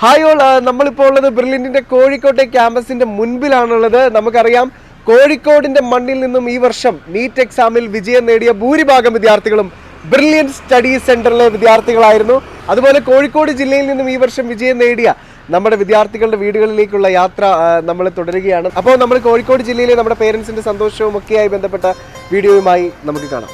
Hi all, നമ്മളിപ്പോൾ ഉള്ളത് ബ്രില്യൻറ്റിന്റെ കോഴിക്കോട്ടെ ക്യാമ്പസിന്റെ മുൻപിലാണുള്ളത്. നമുക്കറിയാം, കോഴിക്കോടിന്റെ മണ്ണിൽ നിന്നും ഈ വർഷം നീറ്റ് എക്സാമിൽ വിജയം നേടിയ ഭൂരിഭാഗം വിദ്യാർത്ഥികളും ബ്രില്യൻറ്റ് സ്റ്റഡി സെന്ററിലെ വിദ്യാർത്ഥികളായിരുന്നു. അതുപോലെ കോഴിക്കോട് ജില്ലയിൽ നിന്നും ഈ വർഷം വിജയം നേടിയ നമ്മുടെ വിദ്യാർത്ഥികളുടെ വീടുകളിലേക്കുള്ള യാത്ര നമ്മൾ തുടരുകയാണ്. അപ്പോൾ നമ്മൾ കോഴിക്കോട് ജില്ലയിലെ നമ്മുടെ പേരൻസിന്റെ സന്തോഷവും ഒക്കെയായി ബന്ധപ്പെട്ട വീഡിയോയുമായി നമുക്ക് കാണാം.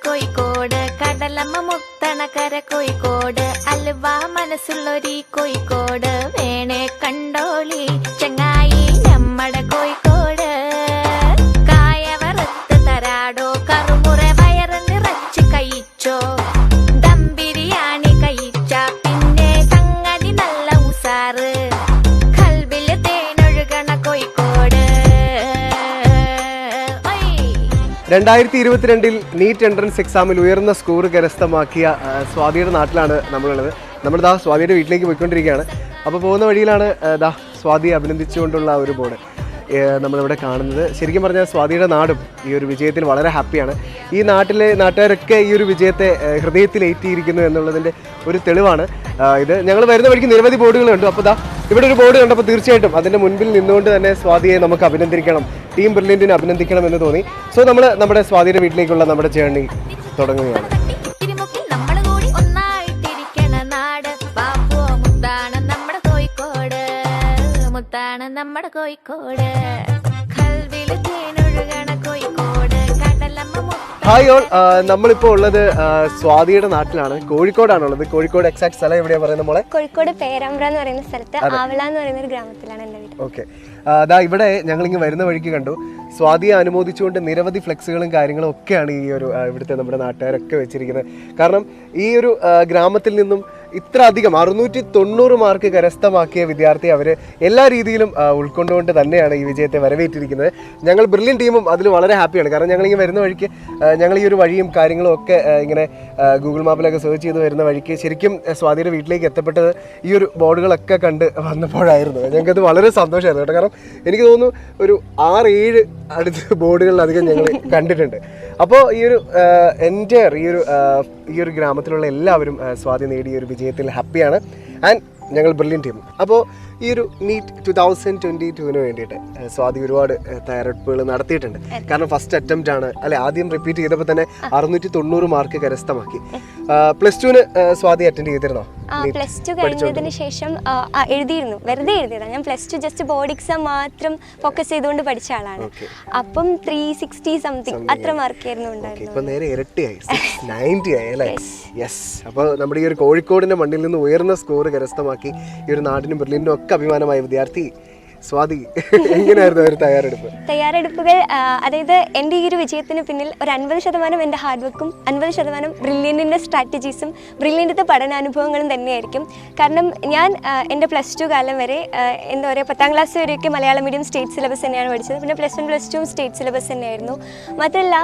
കോഴിക്കോട് കടലമ്മ മുത്തണക്കര കോഴിക്കോട് അലുവ മനസ്സുള്ളൊരി കോഴിക്കോട് വേണേ കണ്ടോളി ചങ്ങായി നമ്മടെ കോഴിക്കോട് കായവറുത്ത് തരാടോ കറുമുറ വയറ് നിറച്ച് കഴിച്ചോ ദം ബിരിയാണി കഴിച്ച പിന്നെ സംഗതി നല്ല ഉസാറ് കൽബില് തേനൊഴുകണ കോഴിക്കോട്. 2022 നീറ്റ് എൻട്രൻസ് എക്സാമിൽ ഉയർന്ന സ്കോർ കരസ്ഥമാക്കിയ സ്വാതിയുടെ നാട്ടിലാണ് നമ്മളുള്ളത്. നമ്മളിതാ സ്വാതിയുടെ വീട്ടിലേക്ക് പോയിക്കൊണ്ടിരിക്കുകയാണ്. അപ്പോൾ പോകുന്ന വഴിയിലാണ് സ്വാതിയെ അഭിനന്ദിച്ചുകൊണ്ടുള്ള ഒരു ബോർഡ് നമ്മളിവിടെ കാണുന്നത്. ശരിക്കും പറഞ്ഞാൽ സ്വാതിയുടെ നാടും ഈ ഒരു വിജയത്തിൽ വളരെ ഹാപ്പിയാണ്. ഈ നാട്ടിലെ നാട്ടുകാരൊക്കെ ഈ ഒരു വിജയത്തെ ഹൃദയത്തിൽ ഏറ്റിയിരിക്കുന്നു എന്നുള്ളതിൻ്റെ ഒരു തെളിവാണ് ഇത്. ഞങ്ങൾ വരുന്ന വഴിക്ക് നിരവധി ബോർഡുകൾ കണ്ടു. അപ്പോൾ ഇവിടെ ഒരു ബോർഡ് കണ്ടപ്പോൾ തീർച്ചയായിട്ടും അതിൻ്റെ മുൻപിൽ നിന്നുകൊണ്ട് തന്നെ സ്വാതിയെ നമുക്ക് അഭിനന്ദിക്കണം, ടീം ബ്രില്യൻറ്റിനെ അഭിനന്ദിക്കണം എന്ന് തോന്നി. സോ നമ്മൾ നമ്മുടെ സ്വാതിയുടെ വീട്ടിലേക്കുള്ള നമ്മുടെ ജേർണി തുടങ്ങുകയാണ്. ഹായ് ഓൾ, നമ്മളിപ്പോൾ ഉള്ളത് സ്വാതിയുടെ നാട്ടിലാണ്, കോഴിക്കോടാണുള്ളത്. കോഴിക്കോട് എക്സാക്ട് സ്ഥലം എവിടെയാണ് പറയുന്നത് മോളെ? കോഴിക്കോട് പേരാമ്പ്ര എന്ന് പറയുന്ന സ്ഥലത്ത് ആവള എന്ന് പറയുന്ന ഒരു ഗ്രാമത്തിലാണ് എൻ്റെ വീട്. ഓക്കെ, ഇവിടെ ഞങ്ങളിങ്ങനെ വരുന്ന വഴിക്ക് കണ്ടു സ്വാതിയെ അനുമോദിച്ചുകൊണ്ട് നിരവധി ഫ്ലെക്സുകളും കാര്യങ്ങളും ഒക്കെയാണ് ഈ ഒരു ഇവിടുത്തെ നമ്മുടെ നാട്ടുകാരൊക്കെ വെച്ചിരിക്കുന്നത്. കാരണം ഈ ഒരു ഗ്രാമത്തിൽ നിന്നും ഇത്ര അധികം 690 മാർക്ക് കരസ്ഥമാക്കിയ വിദ്യാർത്ഥി അവർ എല്ലാ രീതിയിലും ഉൾക്കൊണ്ടുകൊണ്ട് തന്നെയാണ് ഈ വിജയത്തെ വരവേറ്റിരിക്കുന്നത്. ഞങ്ങൾ ബ്രില്യൻ ടീമും അതിൽ വളരെ ഹാപ്പിയാണ്. കാരണം ഞങ്ങളിങ്ങനെ വരുന്ന വഴിക്ക് ഞങ്ങൾ ഈ ഒരു വഴിയും കാര്യങ്ങളും ഒക്കെ ഇങ്ങനെ ഗൂഗിൾ മാപ്പിലൊക്കെ സെർച്ച് ചെയ്ത് വരുന്ന വഴിക്ക് ശരിക്കും സ്വാതിയുടെ വീട്ടിലേക്ക് എത്തപ്പെട്ടത് ഈ ഒരു ബോർഡുകളൊക്കെ കണ്ട് വന്നപ്പോഴായിരുന്നു. ഞങ്ങൾക്കത് വളരെ സന്തോഷമായിരുന്നു കേട്ടോ. കാരണം എനിക്ക് തോന്നുന്നു ഒരു 6-7 അടുത്ത ബോർഡുകളിലധികം ഞങ്ങൾ കണ്ടിട്ടുണ്ട്. അപ്പോൾ ഈ ഒരു എൻറ്റയർ ഈ ഒരു ഗ്രാമത്തിലുള്ള എല്ലാവരും സ്വാതി നേടിയ ഒരു വിജയത്തിൽ ഹാപ്പിയാണ്. ആൻഡ് ഞങ്ങൾ ബ്രില്യൻ ടീം. അപ്പോൾ ഈ ഒരു നീറ്റ് 2022 വേണ്ടിയിട്ട് സ്വാതി ഒരുപാട് തയ്യാറെടുപ്പുകൾ നടത്തിയിട്ടുണ്ട്. കാരണം ഫസ്റ്റ് അറ്റംപ്റ്റ് ആണ് അല്ലെ, ആദ്യം റിപ്പീറ്റ് ചെയ്തപ്പോൾ തന്നെ 690 മാർക്ക് കരസ്ഥമാക്കി. +2 സ്വാതി അറ്റൻഡ് ചെയ്തിരുന്നോ? +2 കഴിഞ്ഞതിന് ശേഷം എഴുതിയിരുന്നു, വെറുതെ എഴുതിയതാണ്. ഞാൻ +2 ജസ്റ്റ് ബോർഡ് എക്സാം മാത്രം ഫോക്കസ് ചെയ്തുകൊണ്ട് പഠിച്ച ആളാണ്. അപ്പം 360 സംതിങ് അത്ര മാർക്കായിരുന്നു ഉണ്ടായിരുന്നത്. ഇപ്പൊ നേരെ ഇരട്ടിയായി, 690 ആയി അല്ലേ? യെസ്. അപ്പോൾ നമ്മുടെ ഈ ഒരു കോഴിക്കോടിന്റെ മണ്ണിൽ നിന്ന് ഉയർന്ന സ്കോർ കരസ്ഥമാക്കി ഈ ഒരു നാടിനും ബ്രില്യൻറ്റിനും ഒക്കെ അഭിമാനമായ വിദ്യാർത്ഥി സ്വാതി, എങ്ങനെയായിരുന്നു ഒരു തയ്യാറെടുപ്പുകൾ? അതായത് എൻ്റെ ഈ ഒരു വിജയത്തിന് പിന്നിൽ ഒരു 50% എൻ്റെ ഹാർഡ് വർക്കും 50% ബ്രില്യൻറ്റിൻ്റെ സ്ട്രാറ്റജീസും ബ്രില്യൻറ്റിൻ്റെ പഠനാനുഭവങ്ങളും തന്നെയായിരിക്കും. കാരണം ഞാൻ എൻ്റെ +2 കാലം വരെ എന്താ പറയുക, 10ാം ക്ലാസ് വരെയൊക്കെ മലയാളം മീഡിയം സ്റ്റേറ്റ് സിലബസ് തന്നെയാണ് പഠിച്ചത്. പിന്നെ +1 +2 സ്റ്റേറ്റ് സിലബസ് തന്നെയായിരുന്നു. മാത്രമല്ല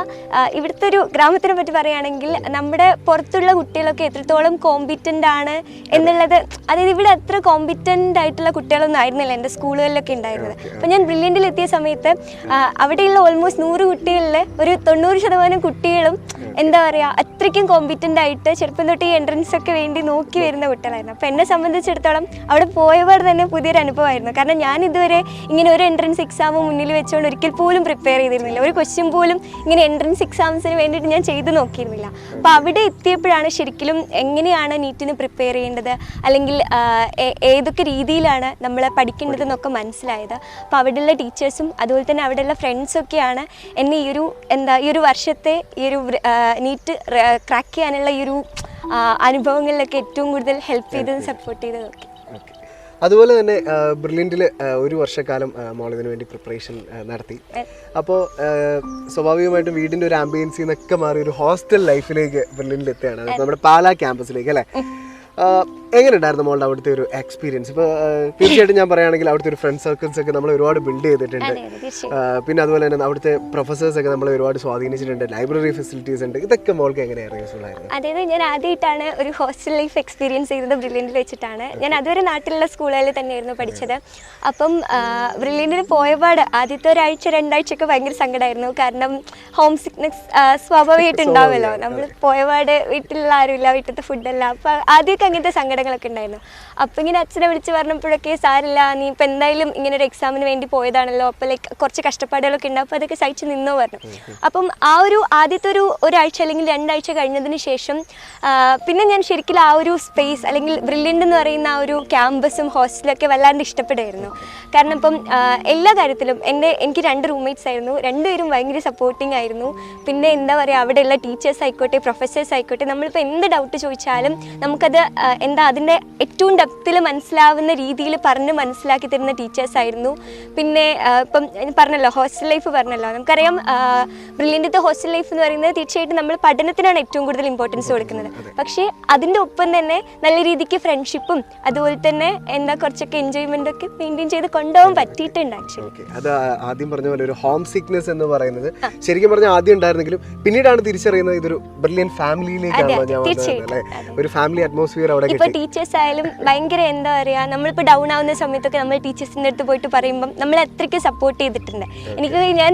ഇവിടുത്തെ ഒരു ഗ്രാമത്തിനെ പറ്റി പറയുകയാണെങ്കിൽ നമ്മുടെ പുറത്തുള്ള കുട്ടികളൊക്കെ എത്രത്തോളം കോമ്പിറ്റൻ്റ് ആണ് എന്നുള്ളത്, അതായത് ഇവിടെ അത്ര കോമ്പിറ്റൻ്റ് ആയിട്ടുള്ള കുട്ടികളൊന്നും ആയിരുന്നില്ല എൻ്റെ സ്കൂളുകളിലൊക്കെ ഉണ്ടായിരുന്നത്. അപ്പോൾ ഞാൻ ബ്രില്യൻറ്റിൽ എത്തിയ സമയത്ത് അവിടെയുള്ള ഓൾമോസ്റ്റ് 100 കുട്ടികളിൽ ഒരു 90% കുട്ടികളും എന്താ പറയുക, അത്രയ്ക്കും കോമ്പിറ്റൻ്റ് ആയിട്ട് ചെറുപ്പം തൊട്ട് ഈ എൻട്രൻസ് ഒക്കെ വേണ്ടി നോക്കി വരുന്ന കുട്ടികളായിരുന്നു. അപ്പോൾ എന്നെ സംബന്ധിച്ചിടത്തോളം അവിടെ പോയപാട് തന്നെ പുതിയൊരു അനുഭവമായിരുന്നു. കാരണം ഞാൻ ഇതുവരെ ഇങ്ങനെ ഒരു എൻട്രൻസ് എക്സാം മുന്നിൽ വെച്ചുകൊണ്ട് ഒരിക്കൽ പോലും പ്രിപ്പയർ ചെയ്തിരുന്നില്ല. ഒരു ക്വസ്റ്റ്യൻ പോലും ഇങ്ങനെ എൻട്രൻസ് എക്സാംസിന് വേണ്ടിയിട്ട് ഞാൻ ചെയ്ത് നോക്കിയിരുന്നില്ല. അപ്പോൾ അവിടെ എത്തിയപ്പോഴാണ് ശരിക്കും എങ്ങനെയാണ് നീറ്റിന് പ്രിപ്പയർ ചെയ്യേണ്ടത്, അല്ലെങ്കിൽ ഏതൊക്കെ രീതിയിലാണ് നമ്മൾ പഠിക്കേണ്ടതെന്നൊക്കെ മനസ്സിലായത്. അപ്പോൾ അവിടെയുള്ള ടീച്ചേഴ്സും അതുപോലെ തന്നെ അവിടെയുള്ള ഫ്രണ്ട്സൊക്കെയാണ് എന്നെ ഈ ഒരു വർഷത്തെ ഈ ഒരു നീറ്റ് ക്രാക്ക് ചെയ്യാനുള്ള ഈ ഒരു അനുഭവങ്ങളിലൊക്കെ ഏറ്റവും കൂടുതൽ ഹെൽപ്പ് ചെയ്തതും സപ്പോർട്ട് ചെയ്തതൊക്കെ. അതുപോലെ തന്നെ ബ്രില്യൻറ്റിൽ ഒരു വർഷക്കാലം മോളിതിന് വേണ്ടി പ്രിപ്പറേഷൻ നടത്തി. അപ്പോൾ സ്വാഭാവികമായിട്ടും വീടിൻ്റെ ഒരു ആംബിയൻസിൽ നിന്നൊക്കെ മാറി ഒരു ഹോസ്റ്റൽ ലൈഫിലേക്ക് ബ്രില്യൻറ്റിൽ എത്തുകയാണ്, നമ്മുടെ പാലാ ക്യാമ്പസിലേക്ക് അല്ലേ? എങ്ങനെ ഉണ്ടായിരുന്നു മോളുടെ അവിടുത്തെ ഒരു എക്സ്പീരിയൻസ്? ഇപ്പോൾ തീർച്ചയായിട്ടും ഞാൻ പറയുകയാണെങ്കിൽ അവിടുത്തെ ഒരു ഫ്രണ്ട് സർക്കിൾസ് ഒക്കെ നമ്മൾ ഒരുപാട് ബിൽഡ് ചെയ്തിട്ടുണ്ട്. പിന്നെ അതുപോലെ തന്നെ അവിടുത്തെ പ്രൊഫസേഴ്സ് ഒക്കെ നമ്മളെ ഒരുപാട് സ്വാധീനിച്ചിട്ടുണ്ട്. ലൈബ്രറി ഫെസിലിറ്റീസ് ഉണ്ട്. ഇതൊക്കെ മോൾക്ക് എങ്ങനെയാണ് യൂസ്ഫുൾ ആയിരുന്നു? അതായത് ഞാൻ ആദ്യമായിട്ടാണ് ഒരു ഹോസ്റ്റൽ ലൈഫ് എക്സ്പീരിയൻസ് ചെയ്തത് ബ്രില്യൻറ്റിൽ വെച്ചിട്ടാണ്. ഞാൻ അതുവരെ നാട്ടിലുള്ള സ്കൂളുകളിൽ തന്നെയായിരുന്നു പഠിച്ചത്. അപ്പം ബ്രില്യൻറ്റിൽ പോയപാട് ആദ്യത്തെ 1-2 ആഴ്ചയൊക്കെ ഭയങ്കര സങ്കടമായിരുന്നു. കാരണം ഹോം സിക്നെസ് സ്വാഭാവികമായിട്ട് ഉണ്ടാവുമല്ലോ. നമ്മൾ പോയപാട് വീട്ടിലുള്ള ആരുമില്ല, വീട്ടിലത്തെ ഫുഡല്ല. അപ്പോൾ ആദ്യമൊക്കെ അങ്ങനത്തെ സങ്കടങ്ങൾ ദിവസങ്ങളൊക്കെ ഉണ്ടായിരുന്നു. അപ്പോൾ ഇങ്ങനെ അച്ഛനെ വിളിച്ച് പറഞ്ഞപ്പോഴൊക്കെ സാരില്ല, നീ ഇപ്പം എന്തായാലും ഇങ്ങനെ ഒരു എക്സാമിന് വേണ്ടി പോയതാണല്ലോ, അപ്പോൾ ലൈക്ക് കുറച്ച് കഷ്ടപ്പാടുകളൊക്കെ ഉണ്ട്, അപ്പോൾ അതൊക്കെ സഹിച്ച് നിന്നോ പറഞ്ഞു. അപ്പം ആ ഒരു ആദ്യത്തെ ഒരാഴ്ച അല്ലെങ്കിൽ 2 ആഴ്ച കഴിഞ്ഞതിന് ശേഷം പിന്നെ ഞാൻ ശരിക്കും ആ ഒരു സ്പേസ് അല്ലെങ്കിൽ ബ്രില്യൻ്റ് എന്ന് പറയുന്ന ആ ഒരു ക്യാമ്പസും ഹോസ്റ്റലൊക്കെ വല്ലാണ്ട് ഇഷ്ടപ്പെടുമായിരുന്നു. കാരണം ഇപ്പം എല്ലാ കാര്യത്തിലും എനിക്ക് 2 റൂംമേറ്റ്സ് ആയിരുന്നു, 2 പേരും ഭയങ്കര സപ്പോർട്ടിങ് ആയിരുന്നു. പിന്നെ എന്താ പറയുക, അവിടെയുള്ള ടീച്ചേഴ്സ് ആയിക്കോട്ടെ പ്രൊഫസേഴ്സ് ആയിക്കോട്ടെ, നമ്മളിപ്പോൾ എന്ത് ഡൗട്ട് ചോദിച്ചാലും നമുക്കത് അതിൻ്റെ ഏറ്റവും ഡെപ്തിൽ മനസ്സിലാവുന്ന രീതിയിൽ പറഞ്ഞ് മനസ്സിലാക്കി തരുന്ന ടീച്ചേഴ്സ് ആയിരുന്നു. പിന്നെ ഇപ്പം പറഞ്ഞല്ലോ ഹോസ്റ്റൽ ലൈഫ് പറഞ്ഞല്ലോ, നമുക്കറിയാം ബ്രില്യൻ്റത്തെ ഹോസ്റ്റൽ ലൈഫ് എന്ന് പറയുന്നത് തീർച്ചയായിട്ടും നമ്മൾ പഠനത്തിനാണ് ഏറ്റവും കൂടുതൽ ഇമ്പോർട്ടൻസ് കൊടുക്കുന്നത്. പക്ഷേ അതിൻ്റെ ഒപ്പം തന്നെ നല്ല രീതിക്ക് ഫ്രണ്ട്ഷിപ്പും അതുപോലെ തന്നെ കുറച്ചൊക്കെ എൻജോയ്മെൻ്റ് ഒക്കെ മെയിൻറ്റെയിൻ ചെയ്ത് കൊണ്ടുപോകാൻ പറ്റിയിട്ടുണ്ട് ആക്ച്വലി. അത് ആദ്യം പറഞ്ഞ പോലെ ഒരു ഹോം സിക്നെസ് എന്ന് പറയുന്നത് ശരിക്കും പറഞ്ഞാൽ ആദ്യം ഉണ്ടായിരുന്നെങ്കിലും പിന്നീടാണ് തിരിച്ചറിയുന്നത് ഇതൊരു ബ്രില്യൻ്റ് ഫാമിലിയിലേക്കാണല്ലോ ഞാൻ വന്നത് അല്ലേ, ഒരു ഫാമിലി അറ്റ്മോസ്ഫിയർ അവിടെ. ഇപ്പോൾ ടീച്ചേഴ്സ് ആയാലും ഭയങ്കര എന്താ പറയുക, നമ്മളിപ്പോൾ ഡൗൺ ആവുന്ന സമയത്തൊക്കെ നമ്മൾ ടീച്ചേഴ്സിൻ്റെ അടുത്ത് പോയിട്ട് പറയുമ്പം നമ്മൾ അത്രയ്ക്ക് സപ്പോർട്ട് ചെയ്തിട്ടുണ്ട്. എനിക്ക് ഞാൻ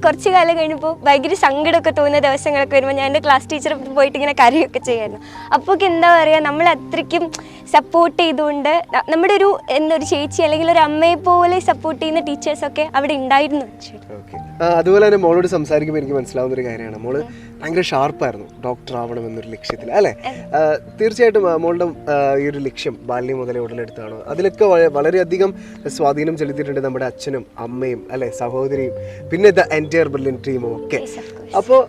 കുറച്ച് കാലം കഴിഞ്ഞപ്പോൾ ഭയങ്കര സങ്കടമൊക്കെ തോന്നുന്ന ദിവസങ്ങളൊക്കെ വരുമ്പോൾ ഞാൻ എൻ്റെ ക്ലാസ് ടീച്ചറെ പോയിട്ട് ഇങ്ങനെ കരയൊക്കെ ചെയ്യായിരുന്നു. അപ്പോൾ എന്താ പറയുക, നമ്മൾ അത്രയ്ക്കും സപ്പോർട്ട് ചെയ്തുകൊണ്ട് നമ്മുടെ ഒരു ചേച്ചി അല്ലെങ്കിൽ ഒരു അമ്മയെ പോലെ സപ്പോർട്ട് ചെയ്യുന്ന ടീച്ചേഴ്സൊക്കെ അവിടെ ഉണ്ടായിരുന്നു. അതുപോലെ തന്നെ മോളോട് സംസാരിക്കുമ്പോൾ എനിക്ക് മനസ്സിലാവുന്ന ഒരു കാര്യമാണ്, മോള് ഭയങ്കര ഷാർപ്പായിരുന്നു, ഡോക്ടർ ആവണം എന്നൊരു ലക്ഷ്യത്തിൽ അല്ലേ. തീർച്ചയായിട്ടും മോളുടെ ഈ ഒരു ലക്ഷ്യം ബാല്യം മുതലേ ഉടലെടുത്താണോ, അതിലൊക്കെ വളരെയധികം സ്വാധീനം ചെലുത്തിയിട്ടുണ്ട് നമ്മുടെ അച്ഛനും അമ്മയും അല്ലെ, സഹോദരിയും, പിന്നെ ദ എൻറ്റയർ ബ്രില്യൻ്റ് ടീമും ഒക്കെ. അപ്പോൾ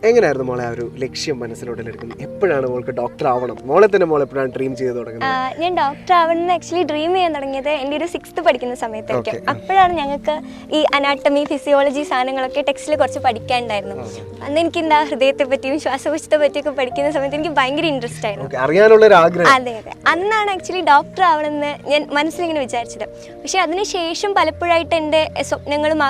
എങ്ങനെയായിരുന്നു മോളെ ആ ഒരു ലക്ഷ്യം മനസ്സിലോട്ടെടുക്കുന്നത്? എപ്പോഴാണ് മോൾക്ക് ഡോക്ടർ ആവണം, മോളെ തന്നെ മോൾ എപ്പോഴാണ് ഡ്രീം ചെയ്ത് തുടങ്ങുന്നത്? ഞാൻ ഡോക്ടർ ആവണം ആക്ച്വലി ഡ്രീം ചെയ്യാൻ തുടങ്ങിയത് എൻ്റെ ഒരു 6th പഠിക്കുന്ന സമയത്തായിരിക്കും. അപ്പോഴാണ് ഞങ്ങൾക്ക് ഈ അനാട്ടമി ഫിസിയോളജി സാധനങ്ങളൊക്കെ ടെക്സ്റ്റിൽ കുറച്ച് പഠിക്കാനുണ്ടായിരുന്നു. അന്ന് എനിക്ക് ഹൃദയത്തെ പറ്റിയും ശ്വാസകോശത്തെ പറ്റിയൊക്കെ പഠിക്കുന്ന സമയത്ത് എനിക്ക് ഭയങ്കര ഇൻട്രസ്റ്റ് ആയിരുന്നു, അറിയാനുള്ള ഒരു ആഗ്രഹം. അതെ. അന്നാണ് ആക്ച്വലി ഡോക്ടർ ആവണമെന്ന് ഞാൻ മനസ്സിലിങ്ങനെ വിചാരിച്ചത്. പക്ഷെ അതിനുശേഷം പലപ്പോഴായിട്ട് എൻ്റെ സ്വപ്നങ്ങളും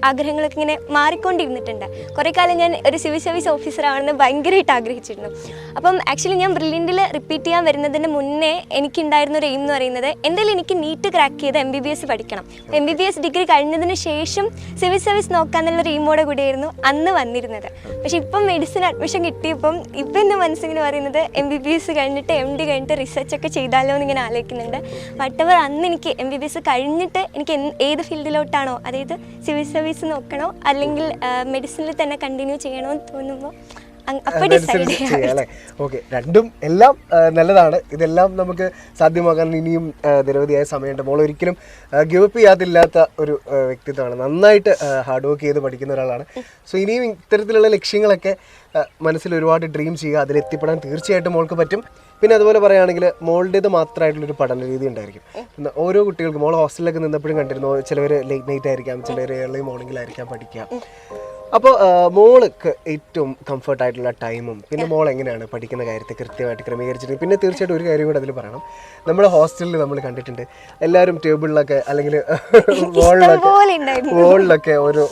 ആഗ്രഹങ്ങളൊക്കെ ഇങ്ങനെ മാറിക്കൊണ്ടിരുന്നിട്ടുണ്ട്. കുറേ കാലം ഞാൻ ഒരു സിവിൽ സർവീസ് ഓഫീസർ ആണെന്ന് ഭയങ്കരമായിട്ട് ആഗ്രഹിച്ചിരുന്നു. അപ്പം ആക്ച്വലി ഞാൻ ബ്രില്യൻ്റിൽ റിപ്പീറ്റ് ചെയ്യാൻ വരുന്നതിന് മുന്നേ എനിക്കുണ്ടായിരുന്ന ഒരു എയിം എന്ന് പറയുന്നത് എന്തായാലും എനിക്ക് നീറ്റ് ക്രാക്ക് ചെയ്ത് MBBS പഠിക്കണം. MBBS ഡിഗ്രി കഴിഞ്ഞതിന് ശേഷം സിവിൽ സർവീസ് നോക്കാമെന്നുള്ള എയിമോടെ കൂടിയായിരുന്നു അന്ന് വന്നിരുന്നത്. പക്ഷെ ഇപ്പം മെഡിസിൻ അഡ്മിഷൻ കിട്ടിയപ്പം ഇപ്പം എൻ്റെ മനസ്സിങ്ങനെ പറയുന്നത് MBBS കഴിഞ്ഞിട്ട് MD കഴിഞ്ഞിട്ട് റിസർച്ച് ഒക്കെ ചെയ്താലോ എന്നിങ്ങനെ ആലോചിക്കുന്നുണ്ട്. വട്ടവർ അന്ന് എനിക്ക് MBBS കഴിഞ്ഞിട്ട് എനിക്ക് ഏത് ഫീൽഡിലോട്ടാണോ, അതായത് സിവിൽ സർവീസ് നോക്കണോ അല്ലെങ്കിൽ മെഡിസിനിൽ തന്നെ കണ്ടിന്യൂ ചെയ്യണോ എന്ന് തോന്നുമ്പോൾ രണ്ടും എല്ലാം നല്ലതാണ്. ഇതെല്ലാം നമുക്ക് സാധ്യമാക്കാൻ ഇനിയും നിരവധിയായ സമയമുണ്ട്. മോൾ ഒരിക്കലും ഗിവ് അപ്പ് ചെയ്യാതില്ലാത്ത ഒരു വ്യക്തിത്വമാണ്, നന്നായിട്ട് ഹാർഡ് വർക്ക് ചെയ്ത് പഠിക്കുന്ന ഒരാളാണ്. സോ ഇനിയും ഇത്തരത്തിലുള്ള ലക്ഷ്യങ്ങളൊക്കെ മനസ്സിൽ ഒരുപാട് ഡ്രീം ചെയ്യുക, അതിലെത്തിപ്പെടാൻ തീർച്ചയായിട്ടും മോൾക്ക് പറ്റും. പിന്നെ അതുപോലെ പറയുകയാണെങ്കിൽ മോളുടേത് മാത്രമായിട്ടുള്ളൊരു പഠന രീതി ഉണ്ടായിരിക്കും. ഓരോ കുട്ടികൾക്കും മോൾ ഹോസ്റ്റലിലൊക്കെ നിന്നപ്പോഴും കണ്ടിരുന്നു, ചിലവർ ലേറ്റ് നൈറ്റ് ആയിരിക്കാം, ചിലർ ഏർലി മോർണിംഗിലായിരിക്കാം പഠിക്കുക. അപ്പോൾ മോൾക്ക് ഏറ്റവും കംഫർട്ടായിട്ടുള്ള ടൈമും പിന്നെ മോൾ എങ്ങനെയാണ് പഠിക്കുന്ന കാര്യത്തെ കൃത്യമായിട്ട് ക്രമീകരിച്ചിട്ട്, പിന്നെ തീർച്ചയായിട്ടും ഒരു കാര്യം കൂടെ അതിൽ പറയണം, നമ്മുടെ ഹോസ്റ്റലിൽ നമ്മൾ കണ്ടിട്ടുണ്ട് എല്ലാവരും ടേബിളിലൊക്കെ അല്ലെങ്കിൽ വോളിലൊക്കെ ഓരോ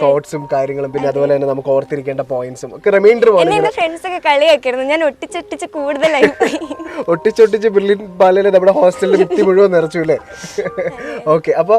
കോട്ട്സും കാര്യങ്ങളും, പിന്നെ അതുപോലെ തന്നെ നമുക്ക് ഓർത്തിരിക്കേണ്ട പോയിന്റ്സും ഒക്കെ റിമൈൻഡർ ഒട്ടിച്ചൊട്ടിച്ച് ബ്രില്യൻ്റ് ബാലനെ നമ്മുടെ ഹോസ്റ്റലിൽ ഭിത്തി മുഴുവൻ നിറച്ചു അല്ലേ. ഓക്കെ, അപ്പോൾ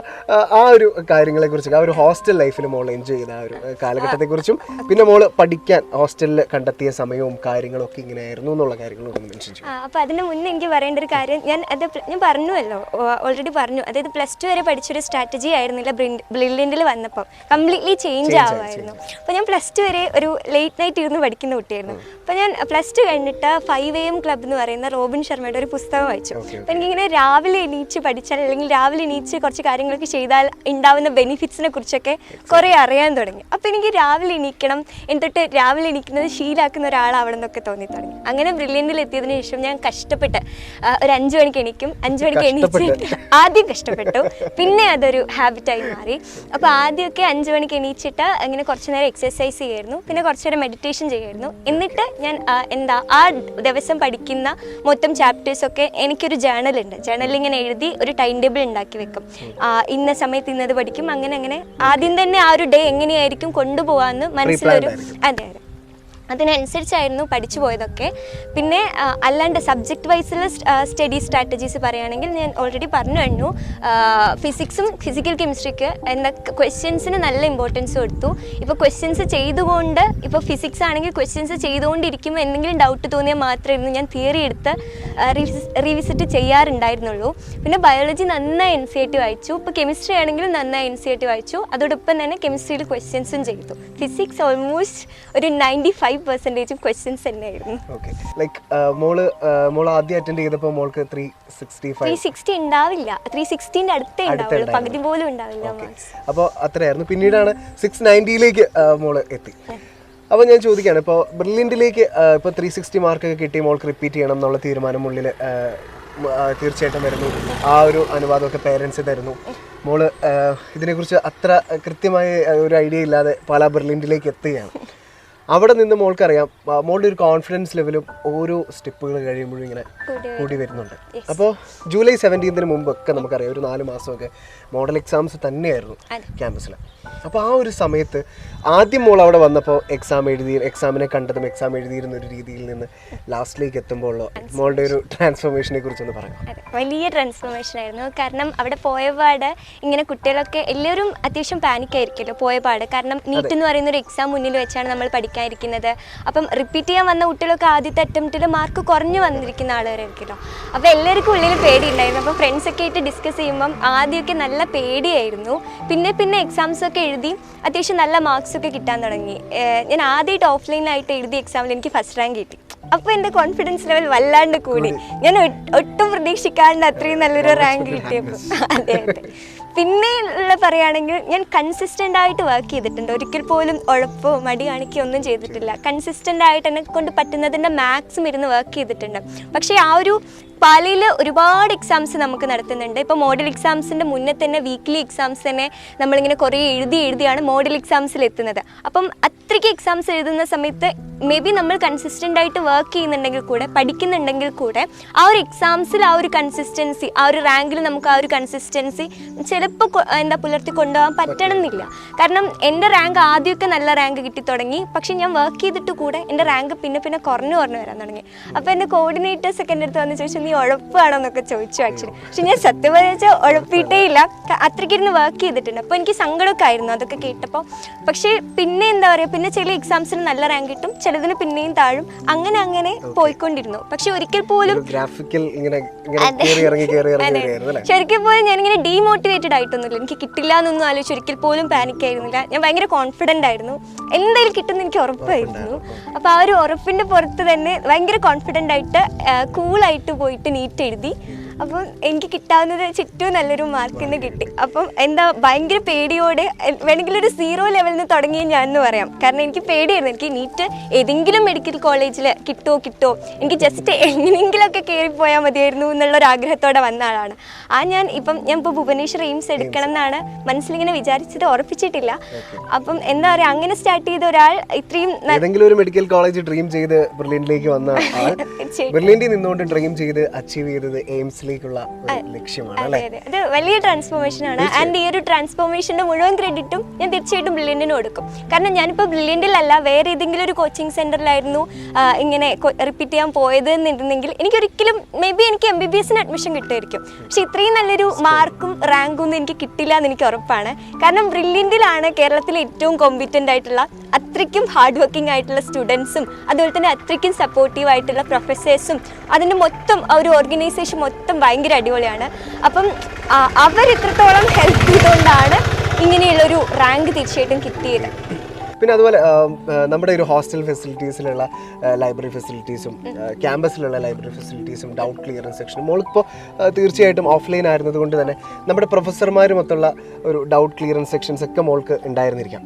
ആ ഒരു കാര്യങ്ങളെ കുറിച്ച്, ആ ഒരു ഹോസ്റ്റൽ ലൈഫിൽ മോൾ എൻജോയ് ചെയ്ത ആ ഒരു കാലഘട്ടത്തെക്കുറിച്ചും പിന്നെ മോള് പഠിക്കാൻ ഹോസ്റ്റലിൽ കണ്ടെത്തിയ സമയവും കാര്യങ്ങളും ഒക്കെ ഇങ്ങനെയായിരുന്നു എന്നുള്ള കാര്യങ്ങളും മെൻഷൻ ചെയ്യും. അപ്പോൾ അതിന് മുന്നേ എനിക്ക് പറയേണ്ട ഒരു കാര്യം, ഞാൻ പറഞ്ഞുവല്ലോ, ഓൾറെഡി പറഞ്ഞു, അതായത് +2 വരെ പഠിച്ചൊരു സ്ട്രാറ്റജി ആയിരുന്നില്ല ബ്രില്യൻ്റിൽ വന്നപ്പോൾ, കംപ്ലീറ്റ്ലി ചേഞ്ച് ആവുമായിരുന്നു. അപ്പോൾ ഞാൻ +2 വരെ ഒരു ലേറ്റ് നൈറ്റ് ഇരുന്ന് പഠിക്കുന്ന കുട്ടിയായിരുന്നു. അപ്പോൾ ഞാൻ +2 കഴിഞ്ഞിട്ട് 5 AM ക്ലബ് എന്ന് പറയുന്ന റോബിൻ ശർമ്മയുടെ ഒരു പുസ്തകം വായിച്ചു. അപ്പോൾ എനിക്കിങ്ങനെ രാവിലെ എണീച്ച് പഠിച്ചാൽ അല്ലെങ്കിൽ രാവിലെ എണീച്ച് കുറച്ച് കാര്യങ്ങളൊക്കെ ചെയ്താൽ ഉണ്ടാവുന്ന ബെനിഫിറ്റ്സിനെ കുറിച്ചൊക്കെ കുറേ അറിയാൻ തുടങ്ങി. അപ്പോൾ എനിക്ക് രാവിലെ എണീക്കണം, എന്നിട്ട് രാവിലെ എണീക്കുന്നത് ശീലാക്കുന്ന ഒരാളാവണം എന്നൊക്കെ തോന്നി തുടങ്ങി. അങ്ങനെ ബ്രില്യൻ്റിൽ എത്തിയതിനു ശേഷം ഞാൻ കഷ്ടപ്പെട്ട് ഒരു 5 മണിക്ക് എണീക്കും. 5 മണിക്ക് എണീച്ച് ആദ്യം കഷ്ടപ്പെട്ടു, പിന്നെ അതൊരു ഹാബിറ്റായി മാറി. അപ്പോൾ ആദ്യമൊക്കെ 5 മണിക്ക് എണീച്ചിട്ട് അങ്ങനെ കുറച്ച് നേരം എക്സസൈസ് ചെയ്യുമായിരുന്നു, പിന്നെ കുറച്ച് നേരം മെഡിറ്റേഷൻ ചെയ്യുമായിരുന്നു. എന്നിട്ട് ഞാൻ ആ ദിവസം പഠിക്കുന്ന മൊത്തം ചാപ്റ്റേഴ്സൊക്കെ എനിക്കൊരു ജേണലുണ്ട്, ജേണലിൽ ഇങ്ങനെ എഴുതി ഒരു ടൈം ടേബിൾ ഉണ്ടാക്കി വെക്കും. ഇന്ന സമയത്ത് ഇന്നത് പഠിക്കും, അങ്ങനെ ആദ്യം തന്നെ ആ ഒരു ഡേ എങ്ങനെയായിരിക്കും കൊണ്ടുപോകാമെന്ന് മനസ്സിലൊരു അതെ. അതിനനുസരിച്ചായിരുന്നു പഠിച്ചു പോയതൊക്കെ. പിന്നെ അല്ലാണ്ട് സബ്ജക്റ്റ് വൈസുള്ള സ്റ്റഡി സ്ട്രാറ്റജീസ് പറയുകയാണെങ്കിൽ ഞാൻ ഓൾറെഡി പറഞ്ഞു കഴിഞ്ഞു. ഫിസിക്സും ഫിസിക്കൽ കെമിസ്ട്രിക്ക് എന്താ ക്വസ്റ്റ്യൻസിന് നല്ല ഇമ്പോർട്ടൻസ് കൊടുത്തു. ഇപ്പോൾ ക്വസ്റ്റ്യൻസ് ചെയ്തുകൊണ്ട്, ഇപ്പോൾ ഫിസിക്സ് ആണെങ്കിൽ ക്വസ്റ്റ്യൻസ് ചെയ്തുകൊണ്ടിരിക്കുമ്പോൾ എന്തെങ്കിലും ഡൗട്ട് തോന്നിയാൽ മാത്രമായിരുന്നു ഞാൻ തിയറി എടുത്ത് റീവിസിറ്റ് ചെയ്യാറുണ്ടായിരുന്നുള്ളൂ. പിന്നെ ബയോളജി നന്നായി NCERT വായിച്ചു. ഇപ്പോൾ കെമിസ്ട്രി ആണെങ്കിലും നന്നായി NCERT വായിച്ചു. അതോടൊപ്പം തന്നെ കെമിസ്ട്രിയിൽ ക്വസ്റ്റ്യൻസും ചെയ്തു. ഫിസിക്സ് ഓൾമോസ്റ്റ് ഒരു 95% ക്വസ്റ്റ്യൻസ് തന്നെയായിരുന്നു. ഓക്കെ, ലൈക്ക് മോള് ആദ്യം അറ്റൻഡ് ചെയ്തപ്പോൾ മോൾക്ക് 360 ഉണ്ടാവില്ല, 360ന്റെ അടുത്തേ ഉണ്ടാവുള്ളൂ, പകുതി പോലും ഉണ്ടാവില്ല മാർക്സ്. അപ്പോൾ അത്രയായിരുന്നു. പിന്നീടാണ് 690ലേക്ക് മോള് എത്തി. അപ്പോൾ ഞാൻ ചോദിക്കുകയാണ്, ഇപ്പോൾ ബ്രില്യൻറ്റിലേക്ക് ഇപ്പോൾ 360 മാർക്കൊക്കെ കിട്ടി മോൾക്ക് റിപ്പീറ്റ് ചെയ്യണം എന്നുള്ള തീരുമാനം ഉള്ളിൽ തീർച്ചയായിട്ടും വരുന്നു. ആ ഒരു അനുവാദമൊക്കെ പേരൻസ് തരുന്നു. മോള് ഇതിനെക്കുറിച്ച് അത്ര കൃത്യമായ ഒരു ഐഡിയ ഇല്ലാതെ പാലാ ബ്രില്യൻറ്റിലേക്ക് എത്തുകയാണ്. അവിടെ നിന്ന് മോൾക്കറിയാം മോളുടെ ഒരു കോൺഫിഡൻസ് ലെവലും ഓരോ സ്റ്റെപ്പുകൾ കഴിയുമ്പോഴും ഇങ്ങനെ കൂടി വരുന്നുണ്ട്. അപ്പോൾ ജൂലൈ 17 മുമ്പൊക്കെ നമുക്കറിയാം ഒരു 4 മാസമൊക്കെ മോഡൽ എക്സാംസ് തന്നെയായിരുന്നു ക്യാമ്പസിൽ. അപ്പോൾ ആ ഒരു സമയത്ത് ആദ്യം മോൾ അവിടെ വന്നപ്പോൾ എക്സാമിനെ കണ്ടതും എക്സാം എഴുതിയിരുന്ന ഒരു രീതിയിൽ നിന്ന് ലാസ്റ്റിലേക്ക് എത്തുമ്പോൾ മോളുടെ ഒരു ട്രാൻസ്ഫോർമേഷനെ കുറിച്ചൊന്ന് പറയാം. വലിയ ട്രാൻസ്ഫോർമേഷൻ ആയിരുന്നു. കാരണം അവിടെ പോയപാട് ഇങ്ങനെ കുട്ടികളൊക്കെ എല്ലാവരും അത്യാവശ്യം പാനിക് ആയിരിക്കുമല്ലോ പോയപാട്. കാരണം നീറ്റ് എന്ന് പറയുന്ന ഒരു എക്സാം മുന്നിൽ വെച്ചാണ് നമ്മൾ പഠിക്കാതിരിക്കുന്നത്. അപ്പം റിപ്പീറ്റ് ചെയ്യാൻ വന്ന കുട്ടികളൊക്കെ ആദ്യത്തെ അറ്റംപ്റ്റിൽ മാർക്ക് കുറഞ്ഞു വന്നിരിക്കുന്ന ആളുകളായിരിക്കുമല്ലോ. അപ്പോൾ എല്ലാവർക്കും ഉള്ളിൽ പേടിയുണ്ടായിരുന്നു. അപ്പോൾ ഫ്രണ്ട്സൊക്കെ ആയിട്ട് ഡിസ്കസ് ചെയ്യുമ്പം ആദ്യമൊക്കെ നല്ല പേടിയായിരുന്നു. പിന്നെ എക്സാംസൊക്കെ എഴുതി അത്യാവശ്യം നല്ല മാർക്സൊക്കെ കിട്ടാൻ തുടങ്ങി. ഞാൻ ആദ്യമായിട്ട് ഓഫ്ലൈനായിട്ട് എഴുതിയ എക്സാമിൽ എനിക്ക് ഫസ്റ്റ് റാങ്ക് കിട്ടി. അപ്പോൾ എൻ്റെ കോൺഫിഡൻസ് ലെവൽ വല്ലാണ്ട് കൂടി. ഞാൻ ഒട്ടും പ്രതീക്ഷിക്കാണ്ട് അത്രയും നല്ലൊരു റാങ്ക് കിട്ടിയപ്പോൾ. അതെ. പിന്നെ ഉള്ള പറയുകയാണെങ്കിൽ ഞാൻ കൺസിസ്റ്റൻ്റ് ആയിട്ട് വർക്ക് ചെയ്തിട്ടുണ്ട്. ഒരിക്കൽ പോലും ഉഴപ്പോ മടി കാണിക്കുകയോ ഒന്നും ചെയ്തിട്ടില്ല. കൺസിസ്റ്റൻ്റ് ആയിട്ട് എന്നെ കൊണ്ട് പറ്റുന്നതിൻ്റെ മാക്സിമം ഇരുന്ന് വർക്ക് ചെയ്തിട്ടുണ്ട്. പക്ഷേ ആ ഒരു പാലയിൽ ഒരുപാട് എക്സാംസ് നമുക്ക് നടത്തുന്നുണ്ട്. ഇപ്പോൾ മോഡൽ എക്സാംസിൻ്റെ മുന്നേ തന്നെ വീക്ക്ലി എക്സാംസ് തന്നെ നമ്മളിങ്ങനെ കുറേ എഴുതിയാണ് മോഡൽ എക്സാംസിൽ എത്തുന്നത്. അപ്പം അത്രയ്ക്ക് എക്സാംസ് എഴുതുന്ന സമയത്ത് മേ ബി നമ്മൾ കൺസിസ്റ്റൻ്റ് ആയിട്ട് വർക്ക് ചെയ്യുന്നുണ്ടെങ്കിൽ കൂടെ പഠിക്കുന്നുണ്ടെങ്കിൽ കൂടെ ആ ഒരു എക്സാംസിൽ ആ ഒരു കൺസിസ്റ്റൻസി, ആ ഒരു റാങ്കിൽ നമുക്ക് ആ ഒരു കൺസിസ്റ്റൻസി ചിലപ്പോൾ പുലർത്തി കൊണ്ടുപോകാൻ പറ്റണമെന്നില്ല. കാരണം എൻ്റെ റാങ്ക് ആദ്യമൊക്കെ നല്ല റാങ്ക് കിട്ടി തുടങ്ങി. പക്ഷേ ഞാൻ വർക്ക് ചെയ്തിട്ട് കൂടെ എൻ്റെ റാങ്ക് പിന്നെ കുറഞ്ഞു വരാൻ തുടങ്ങി. അപ്പോൾ എൻ്റെ കോർഡിനേറ്റേഴ്സൊക്കെ എൻ്റെ അടുത്ത് വന്ന് ചോദിച്ചു, നീ ഉഴപ്പാണോ എന്നൊക്കെ ചോദിച്ചു ആക്ച്വലി. പക്ഷെ ഞാൻ സത്യം പറഞ്ഞാൽ ഉഴപ്പിയിട്ടേ ഇല്ല, അത്രയ്ക്കിരുന്ന് വർക്ക് ചെയ്തിട്ടുണ്ട്. അപ്പോൾ എനിക്ക് സങ്കടമൊക്കെ ആയിരുന്നു അതൊക്കെ കേട്ടപ്പോൾ. പക്ഷേ പിന്നെ എന്താ പറയുക, പിന്നെ ചില എക്സാംസിന് നല്ല റാങ്ക് കിട്ടും, ചിലതിന് പിന്നെയും താഴും, അങ്ങനെ പോയിക്കൊണ്ടിരുന്നു. പക്ഷെ ഒരിക്കൽ പോലും ശരിക്കും പോലും ഞാനിങ്ങനെ ഡീമോട്ടിവേറ്റഡ് ആയിട്ടൊന്നുമില്ല. എനിക്ക് കിട്ടില്ല എന്നൊന്നും ആലോചിച്ച് ഒരിക്കൽ പോലും പാനിക് ആയിരുന്നില്ല. ഞാൻ ഭയങ്കര കോൺഫിഡൻ്റ് ആയിരുന്നു, എന്തായാലും കിട്ടുമെന്ന് എനിക്ക് ഉറപ്പായിരുന്നു. അപ്പോൾ ആ ഒരു ഉറപ്പിൻ്റെ പുറത്ത് തന്നെ ഭയങ്കര കോൺഫിഡൻ്റ് ആയിട്ട് കൂളായിട്ട് പോയിട്ട് നീറ്റ് എഴുതി. അപ്പം എനിക്ക് കിട്ടാവുന്നത് ചുറ്റും നല്ലൊരു മാർക്ക് തന്നെ കിട്ടി. അപ്പം എന്താ ഭയങ്കര പേടിയോടെ വേണമെങ്കിൽ ഒരു 0 ലെവലിൽ നിന്ന് തുടങ്ങിയ ഞാൻ എന്ന് പറയാം. കാരണം എനിക്ക് പേടിയായിരുന്നു. എനിക്ക് നീറ്റ് ഏതെങ്കിലും മെഡിക്കൽ കോളേജിൽ കിട്ടുമോ, എനിക്ക് ജസ്റ്റ് എങ്ങനെയെങ്കിലുമൊക്കെ കയറിപ്പോയാൽ മതിയായിരുന്നു എന്നുള്ളൊരാഗ്രഹത്തോടെ വന്ന ആളാണ്. ഞാൻ ഇപ്പോൾ ഭുവനേശ്വർ എയിംസ് എടുക്കണം എന്നാണ് മനസ്സിലിങ്ങനെ വിചാരിച്ചത്, ഉറപ്പിച്ചിട്ടില്ല. അപ്പം എന്താ പറയുക, അങ്ങനെ സ്റ്റാർട്ട് ചെയ്ത ഒരാൾ ഇത്രയും ഒരു മെഡിക്കൽ കോളേജ് ഡ്രീം ചെയ്ത് ബ്രില്യൻറ്റിലേക്ക് വന്ന ആൾ ബ്രില്യൻറ്റിൽ നിന്നുകൊണ്ട് ഡ്രീം ചെയ്ത് അച്ചീവ് ചെയ്തത് എയിംസ് അത് വലിയ ട്രാൻസ്ഫോർമേഷൻ ആണ്. ആൻഡ് ഈ ഒരു ട്രാൻസ്ഫോർമേഷന്റെ മുഴുവൻ ക്രെഡിറ്റും ഞാൻ തീർച്ചയായിട്ടും ബ്രില്യന്റിന് കൊടുക്കും. കാരണം ഞാനിപ്പോൾ ബ്രില്യന്റിലല്ല, വേറെ ഏതെങ്കിലും ഒരു കോച്ചിങ് സെന്ററിലായിരുന്നു ഇങ്ങനെ റിപ്പീറ്റ് ചെയ്യാൻ പോയത് എന്നിരുന്നെങ്കിൽ എനിക്കൊരിക്കലും മേ ബി എനിക്ക് MBBS അഡ്മിഷൻ കിട്ടുമായിരിക്കും. പക്ഷെ ഇത്രയും നല്ലൊരു മാർക്കും റാങ്കും ഒന്നും എനിക്ക് കിട്ടില്ല എന്ന് എനിക്ക് ഉറപ്പാണ്. കാരണം ബ്രില്യന്റിലാണ് കേരളത്തിലെ ഏറ്റവും കോമ്പീറ്റൻ്റ് ആയിട്ടുള്ള, അത്രയ്ക്കും ഹാർഡ് വർക്കിംഗ് ആയിട്ടുള്ള സ്റ്റുഡൻസും അതുപോലെ തന്നെ അത്രയ്ക്കും സപ്പോർട്ടീവ് ആയിട്ടുള്ള പ്രൊഫസേഴ്സും അതിൻ്റെ മൊത്തം ഒരു ഓർഗനൈസേഷൻ മൊത്തം ഭയങ്കര അടിപൊളിയാണ്. അപ്പം അവരിത്രത്തോളം ഹെൽപ്പ് ചെയ്തുകൊണ്ടാണ് ഇങ്ങനെയുള്ളൊരു റാങ്ക് തീർച്ചയായിട്ടും കിട്ടിയത്. പിന്നെ അതുപോലെ നമ്മുടെ ഒരു ഹോസ്റ്റൽ ഫെസിലിറ്റീസിലുള്ള ലൈബ്രറി ഫെസിലിറ്റീസും ക്യാമ്പസിലുള്ള ലൈബ്രറി ഫെസിലിറ്റീസും ഡൗട്ട് ക്ലിയറൻസ് സെക്ഷനും മോൾക്കിപ്പോൾ തീർച്ചയായിട്ടും ഓഫ്ലൈൻ ആയിരുന്നത് കൊണ്ട് തന്നെ നമ്മുടെ പ്രൊഫസർമാരുമൊത്തുള്ള ഒരു ഡൗട്ട് ക്ലിയറൻസ് സെക്ഷൻസ് ഒക്കെ മോൾക്ക് ഉണ്ടായിരുന്നിരിക്കാം.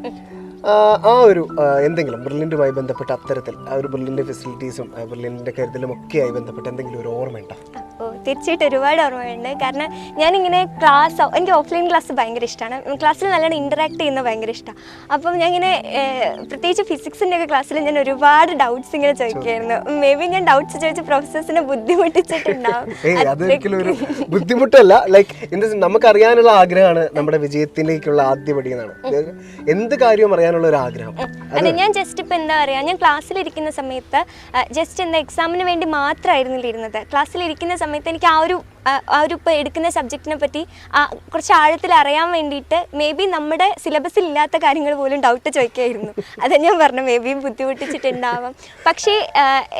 ആ ഒരു എന്തെങ്കിലും ബ്രില്യൻറ്റുമായി ബന്ധപ്പെട്ട അത്തരത്തിൽ ആ ഒരു ബ്രില്യൻ്റ് ഫെസിലിറ്റീസും ബ്രില്യൻറ്റിൻ്റെ കരുതലും ഒക്കെയായി ബന്ധപ്പെട്ട് എന്തെങ്കിലും ഒരു ഓർമ്മ ഉണ്ടോ? തീർച്ചയായിട്ടും ഒരുപാട് ഓർമ്മയുണ്ട്. കാരണം ഞാനിങ്ങനെ എനിക്ക് ഓഫ്ലൈൻ ക്ലാസ് ഭയങ്കര ഇഷ്ടമാണ്. ക്ലാസ്സിൽ നല്ലോണം ഇൻറ്ററാക്ട് ചെയ്യുന്നത് ഭയങ്കര ഇഷ്ടമാണ്. അപ്പം ഞാൻ ഇങ്ങനെ പ്രത്യേകിച്ച് ഫിസിക്സിൻ്റെ ഒക്കെ ക്ലാസ്സിൽ ഞാൻ ഒരുപാട് ഡൗട്ട്സ് ഇങ്ങനെ ചോദിക്കുമായിരുന്നു. മേ ബി ഞാൻ ഡൗട്ട്സ് ചോദിച്ച് പ്രൊഫസേഴ്സിനെ ബുദ്ധിമുട്ടിച്ചിട്ടുണ്ടാവും. അതൊരിക്കലും ഒരു ബുദ്ധിമുട്ടല്ല. ലൈക്ക് നമുക്കറിയാനുള്ള ആഗ്രഹമാണ് നമ്മുടെ വിജയത്തിലേക്കുള്ള ആദ്യപടി എന്നാണ്. എന്ത് കാര്യവും അറിയാനുള്ള ഒരു ആഗ്രഹം. അതെ, ഞാൻ ജസ്റ്റ് ഇപ്പം എന്താ പറയുക, ഞാൻ ക്ലാസ്സിലിരിക്കുന്ന സമയത്ത് ജസ്റ്റ് എന്താ എക്സാമിന് വേണ്ടി മാത്രമായിരുന്നില്ല ഇരുന്നത്. ക്ലാസ്സിലിരിക്കുന്ന സമയത്ത് എനിക്ക് ആ ഒരു ഇപ്പോൾ എടുക്കുന്ന സബ്ജക്റ്റിനെ പറ്റി കുറച്ച് ആഴത്തിൽ അറിയാൻ വേണ്ടിയിട്ട് മേ ബി നമ്മുടെ സിലബസിൽ ഇല്ലാത്ത കാര്യങ്ങൾ പോലും ഡൗട്ട് ചോദിക്കുമായിരുന്നു. അത് ഞാൻ പറഞ്ഞു, മേ ബി ബുദ്ധിമുട്ടിച്ചിട്ടുണ്ടാവാം. പക്ഷേ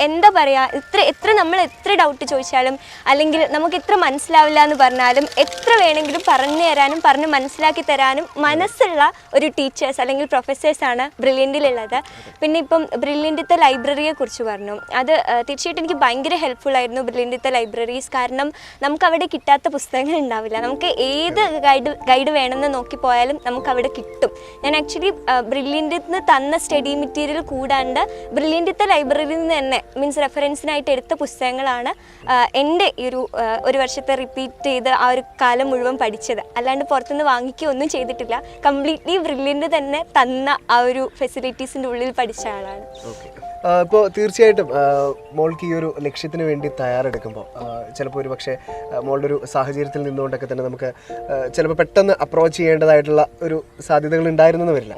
എന്താ പറയുക, എത്ര നമ്മൾ എത്ര ഡൗട്ട് ചോദിച്ചാലും അല്ലെങ്കിൽ നമുക്ക് എത്ര മനസ്സിലാവില്ല എന്ന് പറഞ്ഞാലും എത്ര വേണമെങ്കിലും പറഞ്ഞു തരാനും പറഞ്ഞ് മനസ്സിലാക്കി തരാനും മനസ്സുള്ള ഒരു ടീച്ചേഴ്സ് അല്ലെങ്കിൽ പ്രൊഫസേഴ്സാണ് ബ്രില്യൻറ്റിലുള്ളത്. പിന്നെ ഇപ്പം ബ്രില്യൻറ്റത്തെ ലൈബ്രറിയെ കുറിച്ച് പറഞ്ഞു. അത് തീർച്ചയായിട്ടും എനിക്ക് ഭയങ്കര ഹെൽപ്ഫുൾ ആയിരുന്നു ബ്രില്യൻറ്റത്തെ ലൈബ്രറീസ്. കാരണം നമുക്ക് അവിടെ കിട്ടാത്ത പുസ്തകങ്ങൾ ഉണ്ടാവില്ല. നമുക്ക് ഏത് ഗൈഡ് വേണമെന്ന് നോക്കി പോയാലും നമുക്ക് അവിടെ കിട്ടും. ഞാൻ ആക്ച്വലി ബ്രില്യൻറ്റിൽ നിന്ന് തന്ന സ്റ്റഡി മെറ്റീരിയൽ കൂടാണ്ട് ബ്രില്യൻറ്റത്തെ ലൈബ്രറിയിൽ നിന്ന് തന്നെ മീൻസ് റെഫറൻസിനായിട്ട് എടുത്ത പുസ്തകങ്ങളാണ് എൻ്റെ ഈ ഒരു വർഷത്തെ റിപ്പീറ്റ് ചെയ്ത് ആ ഒരു കാലം മുഴുവൻ പഠിച്ചത്. അല്ലാണ്ട് പുറത്തുനിന്ന് വാങ്ങിക്കുകയൊന്നും ചെയ്തിട്ടില്ല. കംപ്ലീറ്റ്ലി ബ്രില്യൻറ്റ് തന്നെ തന്ന ആ ഒരു ഫെസിലിറ്റീസിൻ്റെ ഉള്ളിൽ പഠിച്ച ആളാണ്. ഇപ്പോൾ തീർച്ചയായിട്ടും മോൾക്ക് ഈ ഒരു ലക്ഷ്യത്തിന് വേണ്ടി തയ്യാറെടുക്കുമ്പോൾ ചിലപ്പോൾ ഒരു പക്ഷേ മോളുടെ ഒരു സാഹചര്യത്തിൽ നിന്നുകൊണ്ടൊക്കെ തന്നെ നമുക്ക് ചിലപ്പോൾ പെട്ടെന്ന് അപ്രോച്ച് ചെയ്യേണ്ടതായിട്ടുള്ള ഒരു സാധ്യതകൾ ഉണ്ടായിരുന്നെന്ന് വരില്ല.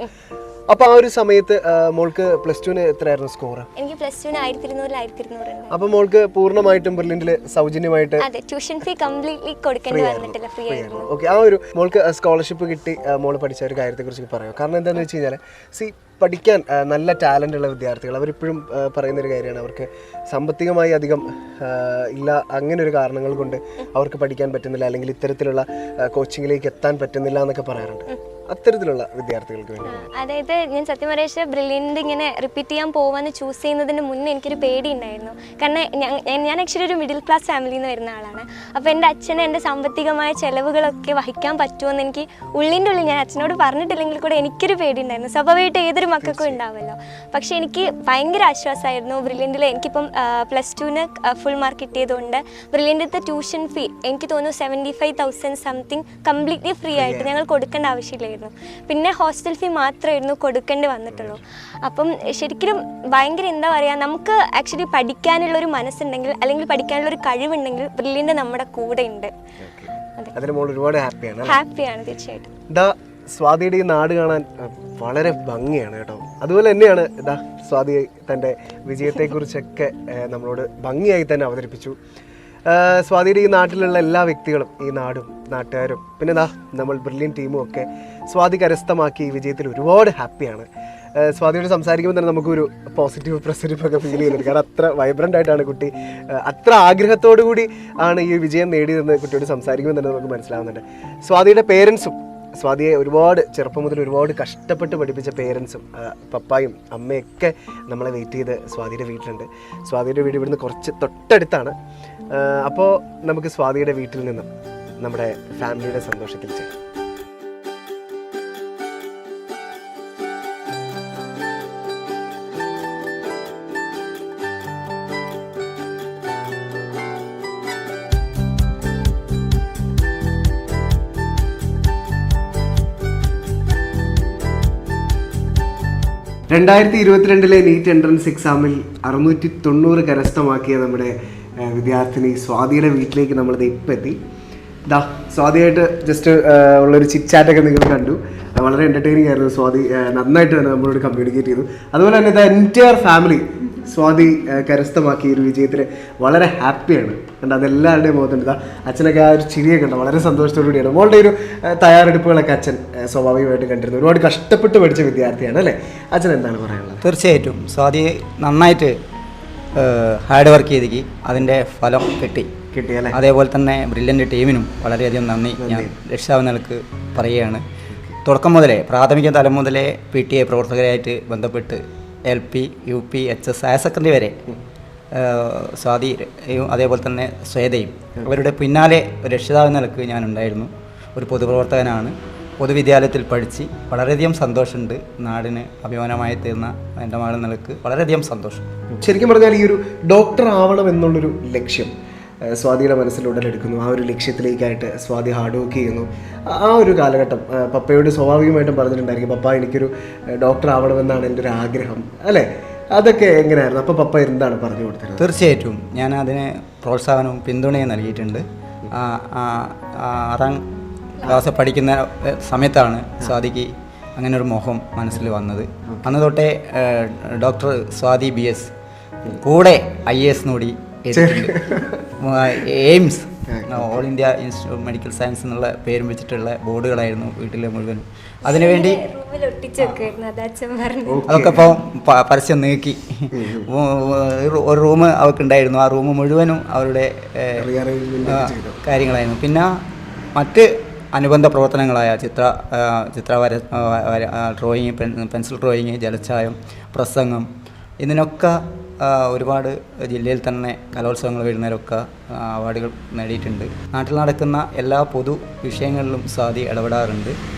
അപ്പോൾ ആ ഒരു സമയത്ത് മോൾക്ക് +2 എത്രയായിരുന്നു സ്കോർ? എനിക്ക് +2 1200 അപ്പോൾ മോൾക്ക് പൂർണ്ണമായിട്ടും ബ്രില്യൻറ്റിൽ സൗജന്യമായിട്ട് ട്യൂഷൻ ഫീ കംപ്ലീറ്റ്ലി കൊടുക്കേണ്ടി വന്നിട്ടില്ല, ഫ്രീ ആയിരുന്നു. ഓക്കെ, ആ ഒരു മോൾക്ക് സ്കോളർഷിപ്പ് കിട്ടി മോൾ പഠിച്ച ഒരു കാര്യത്തെക്കുറിച്ച് പറയാം. കാരണം എന്താണെന്ന് വെച്ച് കഴിഞ്ഞാൽ പഠിക്കാൻ നല്ല ടാലൻ്റ് ഉള്ള വിദ്യാർത്ഥികൾ അവരിപ്പോഴും പറയുന്നൊരു കാര്യമാണ്, അവർക്ക് സാമ്പത്തികമായി അധികം ഇല്ല, അങ്ങനെ ഒരു കാരണങ്ങൾ കൊണ്ട് അവർക്ക് പഠിക്കാൻ പറ്റുന്നില്ല അല്ലെങ്കിൽ ഇത്തരത്തിലുള്ള കോച്ചിങ്ങിലേക്ക് എത്താൻ പറ്റുന്നില്ല എന്നൊക്കെ പറയാറുണ്ട്. അത്തരത്തിലുള്ള വിദ്യാർത്ഥികൾക്ക് വേണ്ടി അതായത് ഞാൻ സത്യം പറയാ ബ്രില്യൻറ്റ് ഇങ്ങനെ റിപ്പീറ്റ് ചെയ്യാൻ പോവാന്ന് ചൂസ് ചെയ്യുന്നതിന് മുന്നേ എനിക്കൊരു പേടി ഉണ്ടായിരുന്നു. കാരണം ഞാൻ ആക്ച്വലി ഒരു മിഡിൽ ക്ലാസ് ഫാമിലിയിൽ നിന്ന് വരുന്ന ആളാണ്. അപ്പോൾ എൻ്റെ അച്ഛന് എൻ്റെ സാമ്പത്തികമായ ചിലവുകളൊക്കെ വഹിക്കാൻ പറ്റുമെന്ന് എനിക്ക് ഉള്ളിൻ്റെ ഉള്ളിൽ, ഞാൻ അച്ഛനോട് പറഞ്ഞിട്ടില്ലെങ്കിൽ കൂടെ എനിക്കൊരു പേടി ഉണ്ടായിരുന്നു. സ്വാഭാവികമായിട്ട് ഏതൊരു മക്കൾക്കും ഉണ്ടാവുമല്ലോ. പക്ഷേ എനിക്ക് ഭയങ്കര ആശ്വാസമായിരുന്നു ബ്രില്യൻറ്റിൽ. എനിക്കിപ്പം +2 ഫുൾ മാർക്ക് കിട്ടിയതുകൊണ്ട് ബ്രില്യൻറ്റത്തെ ട്യൂഷൻ ഫീ എനിക്ക് തോന്നുന്നു 75,000 സംതിങ് കംപ്ലീറ്റ്ലി ഫ്രീ ആയിട്ട് ഞങ്ങൾ കൊടുക്കേണ്ട ആവശ്യമില്ല. പിന്നെ ഹോസ്റ്റൽ ഫീ മാത്രമായിരുന്നു കൊടുക്കേണ്ടി വന്നിട്ടുള്ളൂ. അപ്പം ശരിക്കും ഭയങ്കര എന്താ പറയുക, നമുക്ക് ആക്ച്വലി പഠിക്കാനുള്ളൊരു മനസ്സുണ്ടെങ്കിൽ അല്ലെങ്കിൽ പഠിക്കാനുള്ളൊരു കഴിവുണ്ടെങ്കിൽ ബ്രില്യൻറ്റ് നമ്മുടെ കൂടെ ഉണ്ട്. ഒരുപാട് ഹാപ്പിയാണ് തീർച്ചയായിട്ടും. സ്വാതിയുടെ ഈ നാട് കാണാൻ വളരെ ഭംഗിയാണ് കേട്ടോ. അതുപോലെ തന്നെയാണ് സ്വാതി തൻ്റെ വിജയത്തെക്കുറിച്ചൊക്കെ നമ്മളോട് ഭംഗിയായി തന്നെ അവതരിപ്പിച്ചു. സ്വാതിയുടെ ഈ നാട്ടിലുള്ള എല്ലാ വ്യക്തികളും, ഈ നാടും നാട്ടുകാരും പിന്നെ നമ്മൾ ബ്രില്യൻ ടീമും ഒക്കെ സ്വാതി കരസ്ഥമാക്കി ഈ വിജയത്തിൽ ഒരുപാട് ഹാപ്പിയാണ്. സ്വാതിയോട് സംസാരിക്കുമ്പോൾ തന്നെ നമുക്കൊരു പോസിറ്റീവ് പ്രസരിപ്പൊക്കെ ഫീൽ ചെയ്യുന്നുണ്ട്. കാരണം അത്ര വൈബ്രൻ്റ് ആയിട്ടാണ് കുട്ടി, അത്ര ആഗ്രഹത്തോടു കൂടി ആണ് ഈ വിജയം നേടിയതെന്ന് കുട്ടിയോട് സംസാരിക്കുമ്പോൾ തന്നെ നമുക്ക് മനസ്സിലാവുന്നുണ്ട്. സ്വാതിയുടെ പേരൻസും സ്വാതിയെ ഒരുപാട് ചെറുപ്പം മുതൽ ഒരുപാട് കഷ്ടപ്പെട്ട് പഠിപ്പിച്ച പേരൻസും പപ്പായും അമ്മയൊക്കെ നമ്മളെ വെയിറ്റ് ചെയ്ത് സ്വാതിയുടെ വീട്ടിലുണ്ട്. സ്വാതിയുടെ വീട് ഇവിടുന്ന് കുറച്ച് തൊട്ടടുത്താണ്. അപ്പോൾ നമുക്ക് സ്വാതിയുടെ വീട്ടിൽ നിന്നും നമ്മുടെ ഫാമിലിയുടെ സന്തോഷത്തിൽ ചെയ്യാം. (2022) നീറ്റ് എൻട്രൻസ് എക്സാമിൽ 690 കരസ്ഥമാക്കിയ നമ്മുടെ വിദ്യാർത്ഥിനി സ്വാതിയുടെ വീട്ടിലേക്ക് നമ്മളിത് ഇപ്പം എത്തി. സ്വാതിയായിട്ട് ജസ്റ്റ് ഉള്ളൊരു ചിറ്റ്-ചാറ്റൊക്കെ നിങ്ങൾ കണ്ടു. വളരെ എൻ്റർടൈനിങ് ആയിരുന്നു. സ്വാതി നന്നായിട്ട് തന്നെ നമ്മളോട് കമ്മ്യൂണിക്കേറ്റ് ചെയ്തു. അതുപോലെ തന്നെ എൻറ്റയർ ഫാമിലി സ്വാതി കരസ്ഥമാക്കിയ ഒരു വിജയത്തിൽ വളരെ ഹാപ്പിയാണ്. അതെല്ലാവരുടെയും മുഖത്തുണ്ട്. അച്ഛനൊക്കെ ആ ഒരു ചിരിയൊക്കെ ഉണ്ട്, വളരെ സന്തോഷത്തോടു കൂടിയാണ്. മോളുടെ ഒരു തയ്യാറെടുപ്പുകളൊക്കെ അച്ഛൻ സ്വാഭാവികമായിട്ട് കണ്ടിരുന്നു. ഒരുപാട് കഷ്ടപ്പെട്ട് പഠിച്ച വിദ്യാർത്ഥിയാണ് അല്ലേ? അച്ഛൻ എന്താണ് പറയാനുള്ളത്? തീർച്ചയായിട്ടും സ്വാതി നന്നായിട്ട് ഹാർഡ് വർക്ക് ചെയ്തേക്ക് അതിൻ്റെ ഫലം കിട്ടിയല്ലേ? അതേപോലെ തന്നെ ബ്രില്യൻ്റ് ടീമിനും വളരെയധികം നന്ദി ഞാൻ രക്ഷിതാവ് നിലക്ക് പറയുകയാണ്. തുടക്കം മുതലേ പ്രാഥമിക തലം മുതലേ PTA പ്രവർത്തകരായിട്ട് ബന്ധപ്പെട്ട് LP, UP, HS, higher secondary വരെ സ്വാതിയും അതേപോലെ തന്നെ ശ്വേതയും അവരുടെ പിന്നാലെ രക്ഷിതാവ് നിലക്ക് ഞാൻ ഉണ്ടായിരുന്നു. ഒരു പൊതുപ്രവർത്തകനാണ്. പൊതുവിദ്യാലയത്തിൽ പഠിച്ച് വളരെയധികം സന്തോഷമുണ്ട്. നാടിന് അഭിമാനമായി തീർന്ന എൻ്റെ മകൾ നിലക്ക് വളരെയധികം സന്തോഷം. ശരിക്കും പറഞ്ഞാൽ ഈ ഒരു ഡോക്ടർ ആവണം എന്നുള്ളൊരു ലക്ഷ്യം സ്വാതിയുടെ മനസ്സിൽ ഉടലെടുക്കുന്നു. ആ ഒരു ലക്ഷ്യത്തിലേക്കായിട്ട് സ്വാതി ഹാർഡ് വർക്ക് ചെയ്യുന്നു. ആ ഒരു കാലഘട്ടം പപ്പയോട് സ്വാഭാവികമായിട്ടും പറഞ്ഞിട്ടുണ്ടായിരിക്കും, പപ്പ എനിക്കൊരു ഡോക്ടർ ആവണമെന്നാണ് എൻ്റെ ഒരു ആഗ്രഹം, അല്ലേ? അതൊക്കെ എങ്ങനെയായിരുന്നു? അപ്പോൾ പപ്പ എന്താണ് പറഞ്ഞു കൊടുത്തിരുന്നത്? തീർച്ചയായിട്ടും ഞാൻ അതിന് പ്രോത്സാഹനവും പിന്തുണയും നൽകിയിട്ടുണ്ട്. 6ാം ക്ലാസ് പഠിക്കുന്ന സമയത്താണ് സ്വാതിക്ക് അങ്ങനെ ഒരു മോഹം മനസ്സിൽ വന്നത്. അന്ന് തൊട്ടേ ഡോക്ടർ സ്വാതി BS കൂടെ IAS കൂടി AIIMS all India institute of medical science എന്നുള്ള പേരും വെച്ചിട്ടുള്ള ബോർഡുകളായിരുന്നു വീട്ടിലെ മുഴുവനും. അതിനുവേണ്ടി അതൊക്കെ ഇപ്പോൾ പരസ്യം നീക്കി ഒരു റൂം അവർക്കുണ്ടായിരുന്നു. ആ റൂം മുഴുവനും അവരുടെ കാര്യങ്ങളായിരുന്നു. പിന്നെ മറ്റ് അനുബന്ധ പ്രവർത്തനങ്ങളായ ചിത്രവര ഡ്രോയിങ്, പെൻസിൽ ഡ്രോയിങ്, ജലച്ചായം, പ്രസംഗം, ഇതിനൊക്കെ ഒരുപാട് ജില്ലയിൽ തന്നെ കലോത്സവങ്ങൾ വരുന്നവരൊക്കെ അവാർഡുകൾ നേടിയിട്ടുണ്ട്. നാട്ടിൽ നടക്കുന്ന എല്ലാ പൊതു വിഷയങ്ങളിലും സ്വാതി ഇടപെടാറുണ്ട്.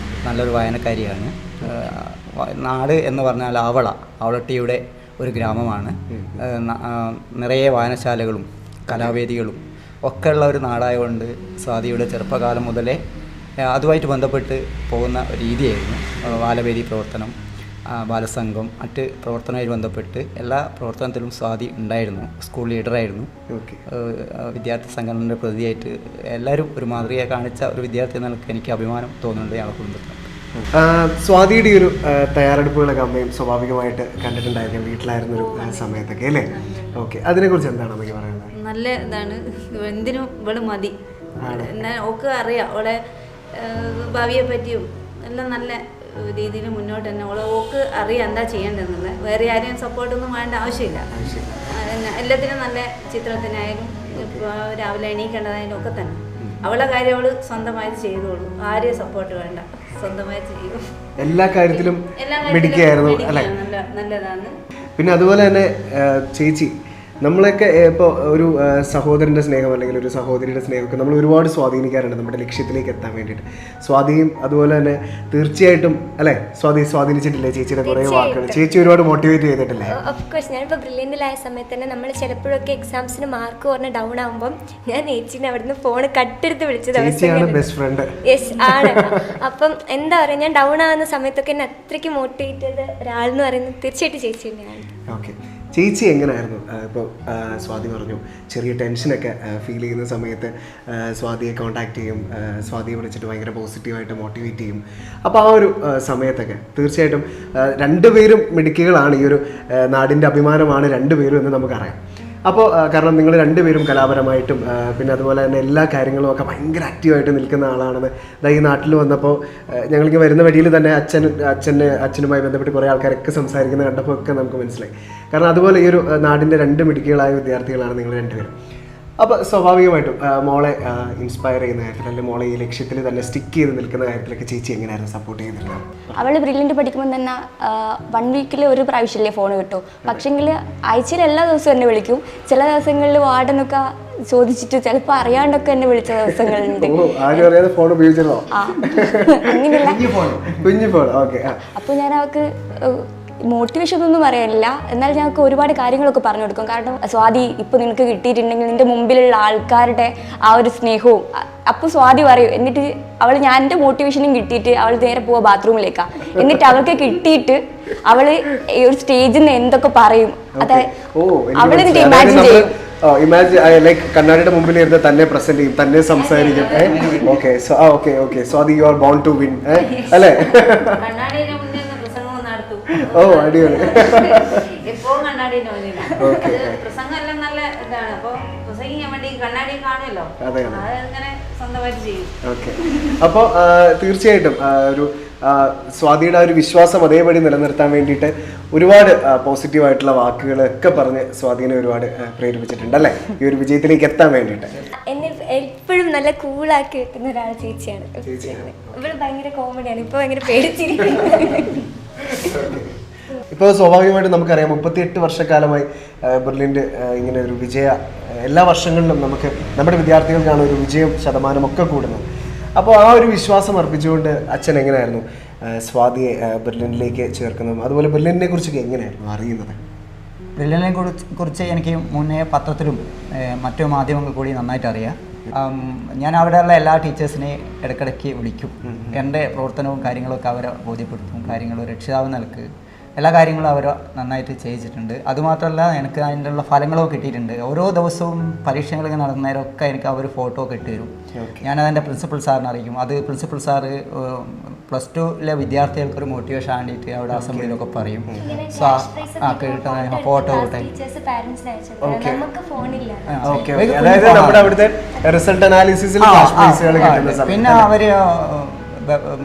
നല്ലൊരു വായനക്കാരിയാണ്. നാട് എന്ന് പറഞ്ഞാൽ ആവളട്ടിയുടെ ഒരു ഗ്രാമമാണ്. നിറയെ വായനശാലകളും കലാവേദികളും ഒക്കെ ഉള്ള ഒരു നാടായതുകൊണ്ട് സ്വാതിയുടെ ചെറുപ്പകാലം മുതലേ അതുമായിട്ട് ബന്ധപ്പെട്ട് പോകുന്ന രീതിയായിരുന്നു. ബാലവേദി പ്രവർത്തനം, ബാലസംഘം, മറ്റ് പ്രവർത്തനവുമായി ബന്ധപ്പെട്ട് എല്ലാ പ്രവർത്തനത്തിലും സ്വാതി ഉണ്ടായിരുന്നു. സ്കൂൾ ലീഡറായിരുന്നു. വിദ്യാർത്ഥി സംഘടനയുടെ പ്രതിയായിട്ട് എല്ലാവരും ഒരു മാതൃകയെ കാണിച്ച ഒരു വിദ്യാർത്ഥി എന്ന നിലയ്ക്ക് എനിക്ക് അഭിമാനം തോന്നുന്നുണ്ട് ഞങ്ങളുടെ കുടുംബത്തിൽ. സ്വാതിയുടെ ഒരു തയ്യാറെടുപ്പുകളൊക്കെ അമ്മയും സ്വാഭാവികമായിട്ട് കണ്ടിട്ടുണ്ടായിരിക്കും വീട്ടിലായിരുന്നൊരു സമയത്തൊക്കെ, അല്ലേ? ഓക്കെ, അതിനെക്കുറിച്ച് എന്താണ് അമ്മയ്ക്ക് പറയുന്നത്? നല്ല ഇതാണ്. എന്തിനും ഇവള് മതി. എന്നാൽ ഓക്ക് അറിയാം ഓളെ ഭാവിയെ പറ്റിയും എല്ലാം നല്ല രീതിയിൽ മുന്നോട്ട് തന്നെ ഓക്ക് അറിയാം എന്താ ചെയ്യേണ്ടതെന്നുള്ളത്. വേറെ ആരെയും സപ്പോർട്ടൊന്നും വേണ്ട ആവശ്യമില്ല. എല്ലാത്തിനും നല്ല ചിത്രത്തിനായാലും രാവിലെ എണീക്കേണ്ടതായാലും ഒക്കെ തന്നെ അവളെ കാര്യം അവള് സ്വന്തമായിട്ട് ചെയ്തോളൂ. ആരെയും സപ്പോർട്ട് വേണ്ട, സ്വന്തമായിട്ട് ചെയ്യും. എല്ലാ കാര്യത്തിലും മിടുക്കിയായിരുന്നു, അല്ലേ? നല്ലതാണ്. പിന്നെ അതുപോലെ തന്നെ ചേച്ചി, നമ്മളൊക്കെ ഇപ്പോൾ ഒരു സഹോദരൻ്റെ സ്നേഹം അല്ലെങ്കിൽ ഒരു സഹോദരിയുടെ സ്നേഹമൊക്കെ നമ്മൾ ഒരുപാട് സ്വാധീനിക്കാറുണ്ട് നമ്മുടെ ലക്ഷ്യത്തിലേക്ക് എത്താൻ വേണ്ടിയിട്ട്. സ്വാതിയും അതുപോലെ തന്നെ തീർച്ചയായിട്ടും, അല്ലേ? സ്വാധീനിച്ചിട്ടില്ലേ ചേച്ചിയുടെ കുറേ വാക്കുകൾ? ചേച്ചി ഒരുപാട് മോട്ടിവേറ്റ് ചെയ്തിട്ടില്ലേ? ഓഫ്കോഴ്സ്. ഞാനിപ്പോൾ ബ്രില്യൻ്റിലായ സമയത്ത് തന്നെ നമ്മൾ ചിലപ്പോഴൊക്കെ എക്സാംസിന് മാർക്ക് പറഞ്ഞ് ഡൗൺ ആകുമ്പം ഞാൻ ചേച്ചീനെ അവിടുന്ന് ഫോൺ കട്ടെടുത്ത് വിളിച്ചത് ബെസ്റ്റ് ഫ്രണ്ട്. യെസ് ആണ്. അപ്പം എന്താ പറയുക, ഞാൻ ഡൗൺ ആകുന്ന സമയത്തൊക്കെ എന്നെ അത്രയ്ക്ക് മോട്ടിവേറ്റ് ചെയ്ത ഒരാളെന്ന് പറയുന്നത് തീർച്ചയായിട്ടും ചേച്ചി തന്നെയാണ്. ഓക്കെ, ചേച്ചി എങ്ങനെയായിരുന്നു? ഇപ്പോൾ സ്വാതി പറഞ്ഞു ചെറിയ ടെൻഷനൊക്കെ ഫീൽ ചെയ്യുന്ന സമയത്ത് സ്വാതിയെ കോൺടാക്ട് ചെയ്യും, സ്വാതിയെ വിളിച്ചിട്ട് ഭയങ്കര പോസിറ്റീവായിട്ട് മോട്ടിവേറ്റ് ചെയ്യും. അപ്പോൾ ആ ഒരു സമയത്തൊക്കെ തീർച്ചയായിട്ടും രണ്ടുപേരും മിടുക്കികളാണ്. ഈ ഒരു നാടിൻ്റെ അഭിമാനമാണ് രണ്ടുപേരും എന്ന് നമുക്കറിയാം. അപ്പോൾ കാരണം നിങ്ങൾ രണ്ടുപേരും കലാപരമായിട്ടും പിന്നെ അതുപോലെ തന്നെ എല്ലാ കാര്യങ്ങളും ഒക്കെ ഭയങ്കര ആക്റ്റീവായിട്ട് നിൽക്കുന്ന ആളാണെന്ന് ഈ നാട്ടിൽ വന്നപ്പോൾ ഞങ്ങൾക്ക് വരുന്ന വഴിയിൽ തന്നെ അച്ഛനുമായി ബന്ധപ്പെട്ട് കുറേ ആൾക്കാരൊക്കെ സംസാരിക്കുന്നത് കണ്ടപ്പോൾ ഒക്കെ നമുക്ക് മനസ്സിലായി. കാരണം അതുപോലെ ഈ ഒരു നാടിൻ്റെ രണ്ട് മിടുക്കികളായ വിദ്യാർത്ഥികളാണ് നിങ്ങൾ രണ്ടുപേരും. അപ്പോൾ സ്വാഭാവികമായിട്ടും മോളെ ഇൻസ്പയർ ചെയ്യുന്ന കാര്യത്തിൽ അല്ലെങ്കിൽ മോളെ ഈ ലക്ഷ്യത്തിൽ തന്നെ സ്റ്റിക്ക് ചെയ്ത് നിൽക്കുന്ന കാര്യത്തിലൊക്കെ ചേച്ചി എങ്ങനെയായിരുന്നു സപ്പോർട്ട് ചെയ്തിട്ടുള്ളത്? അവൾ ബ്രില്യൻ്റ് പഠിക്കുമ്പോൾ തന്നെ 1 വീക്കിൽ ഒരു പ്രാവശ്യമല്ലേ ഫോൺ കിട്ടും. പക്ഷെങ്കിൽ ആഴ്ചയിൽ എല്ലാ ദിവസവും എന്നെ വിളിക്കും. ചില ദിവസങ്ങളിൽ വാർഡനൊക്കെ ചോദിച്ചിട്ട് ചിലപ്പോൾ അറിയാണ്ടൊക്കെ എന്നെ വിളിച്ച ദിവസങ്ങളുണ്ട്. അപ്പോൾ ഞാൻ അവൾക്ക് മോട്ടിവേഷൻ ഒന്നും പറയാനില്ല, എന്നാൽ ഞങ്ങൾക്ക് ഒരുപാട് കാര്യങ്ങളൊക്കെ പറഞ്ഞു കൊടുക്കും. കാരണം സ്വാതി ഇപ്പോൾ നിനക്ക് കിട്ടിയിട്ടുണ്ടെങ്കിൽ നിൻ്റെ മുമ്പിലുള്ള ആൾക്കാരുടെ ആ ഒരു സ്നേഹവും അപ്പോൾ സ്വാതി പറയും. എന്നിട്ട് ഞാൻ എൻ്റെ മോട്ടിവേഷനും കിട്ടിയിട്ട് അവൾ നേരെ പോവുക ബാത്റൂമിലേക്കാണ്. എന്നിട്ട് അവൾക്ക് കിട്ടിയിട്ട് അവൾ ഈ ഒരു സ്റ്റേജിൽ നിന്ന് എന്തൊക്കെ പറയും, അതായത് അവൾ എന്നിട്ട് ഇമാജിൻ ചെയ്യും. കണ്ണാടിയുടെ മുമ്പിൽ ഇരുന്ന് തന്നെ പ്രസന്റ് ചെയ്യും, തന്നെ സംസാരിക്കും. Swathi you are born to win, അല്ലേ? ഓ, അടിപൊളി. എപ്പോഴും കണ്ണാടിന്റെ പ്രസംഗം എല്ലാം നല്ല ഇതാണ്. അപ്പൊ പ്രസംഗിക്കാൻ വേണ്ടി കണ്ണാടി കാണുമല്ലോ, അങ്ങനെ സ്വന്തമായിട്ട് ചെയ്യും. ഓക്കെ, അപ്പോൾ തീർച്ചയായിട്ടും ഒരു സ്വാതിയുടെ ഒരു വിശ്വാസം അതേപടി നിലനിർത്താൻ വേണ്ടിയിട്ട് ഒരുപാട് പോസിറ്റീവായിട്ടുള്ള വാക്കുകളൊക്കെ പറഞ്ഞ് സ്വാതിനെ ഒരുപാട് പ്രേരിപ്പിച്ചിട്ടുണ്ട്, അല്ലേ? ഈ ഒരു വിജയത്തിലേക്ക് എത്താൻ വേണ്ടിയിട്ട്. എന്നെ എപ്പോഴും നല്ല കൂളാക്കി വെക്കുന്ന ഒരാൾ ചേച്ചിയാണ്. ഇവിടെ ഭയങ്കര കോമഡിയാണ്, ഇപ്പോൾ ഭയങ്കര പേടിച്ചിരിക്കുന്നത്. ഇപ്പോൾ സ്വാഭാവികമായിട്ടും നമുക്കറിയാം 38 വർഷക്കാലമായി ബെർലിൻ്റെ ഇങ്ങനെ ഒരു എല്ലാ വർഷങ്ങളിലും നമുക്ക് നമ്മുടെ വിദ്യാർത്ഥികൾക്കാണ് ഒരു വിജയം ശതമാനമൊക്കെ കൂടുന്നത്. അപ്പോൾ ആ ഒരു വിശ്വാസം അർപ്പിച്ചുകൊണ്ട് അച്ഛൻ എങ്ങനെയായിരുന്നു സ്വാതിയെ ബെർലിനിലേക്ക് ചേർക്കുന്നതും അതുപോലെ ബെർലിനെ കുറിച്ചൊക്കെ എങ്ങനെയായിരുന്നു അറിയുന്നത്? ബ്രില്യൻറ്റിനെ കുറിച്ച് എനിക്ക് മുന്നേ പത്രത്തിലും മറ്റു മാധ്യമങ്ങൾ കൂടി നന്നായിട്ട് അറിയാം. ഞാൻ അവിടെയുള്ള എല്ലാ ടീച്ചേഴ്സിനെയും ഇടയ്ക്കിടയ്ക്ക് വിളിക്കും. എൻ്റെ പ്രവർത്തനവും കാര്യങ്ങളൊക്കെ അവരെ ബോധ്യപ്പെടുത്തും. കാര്യങ്ങൾ രക്ഷിതാവ് നിലക്ക് എല്ലാ കാര്യങ്ങളും അവർ നന്നായിട്ട് ചെയ്യിച്ചിട്ടുണ്ട്. അതുമാത്രമല്ല എനിക്ക് അതിൻ്റെ ഉള്ള ഫലങ്ങളൊക്കെ കിട്ടിയിട്ടുണ്ട്. ഓരോ ദിവസവും പരീക്ഷകളിൽ നടന്നേരമൊക്കെ എനിക്ക് അവർ ഫോട്ടോ ഒക്കെ ഇട്ട് തരും. ഞാനതെൻ്റെ പ്രിൻസിപ്പൽ സാറിനെ അറിയിക്കും. അത് പ്രിൻസിപ്പൽ സാറ് +2 വിദ്യാർത്ഥികൾക്കൊരു മോട്ടിവേഷൻ ആണ്ടിയിട്ട് അവിടെ അസംബ്ലിയിലൊക്കെ പറയും. സോ കിട്ടുന്ന ഫോട്ടോ കിട്ടെ. പിന്നെ അവർ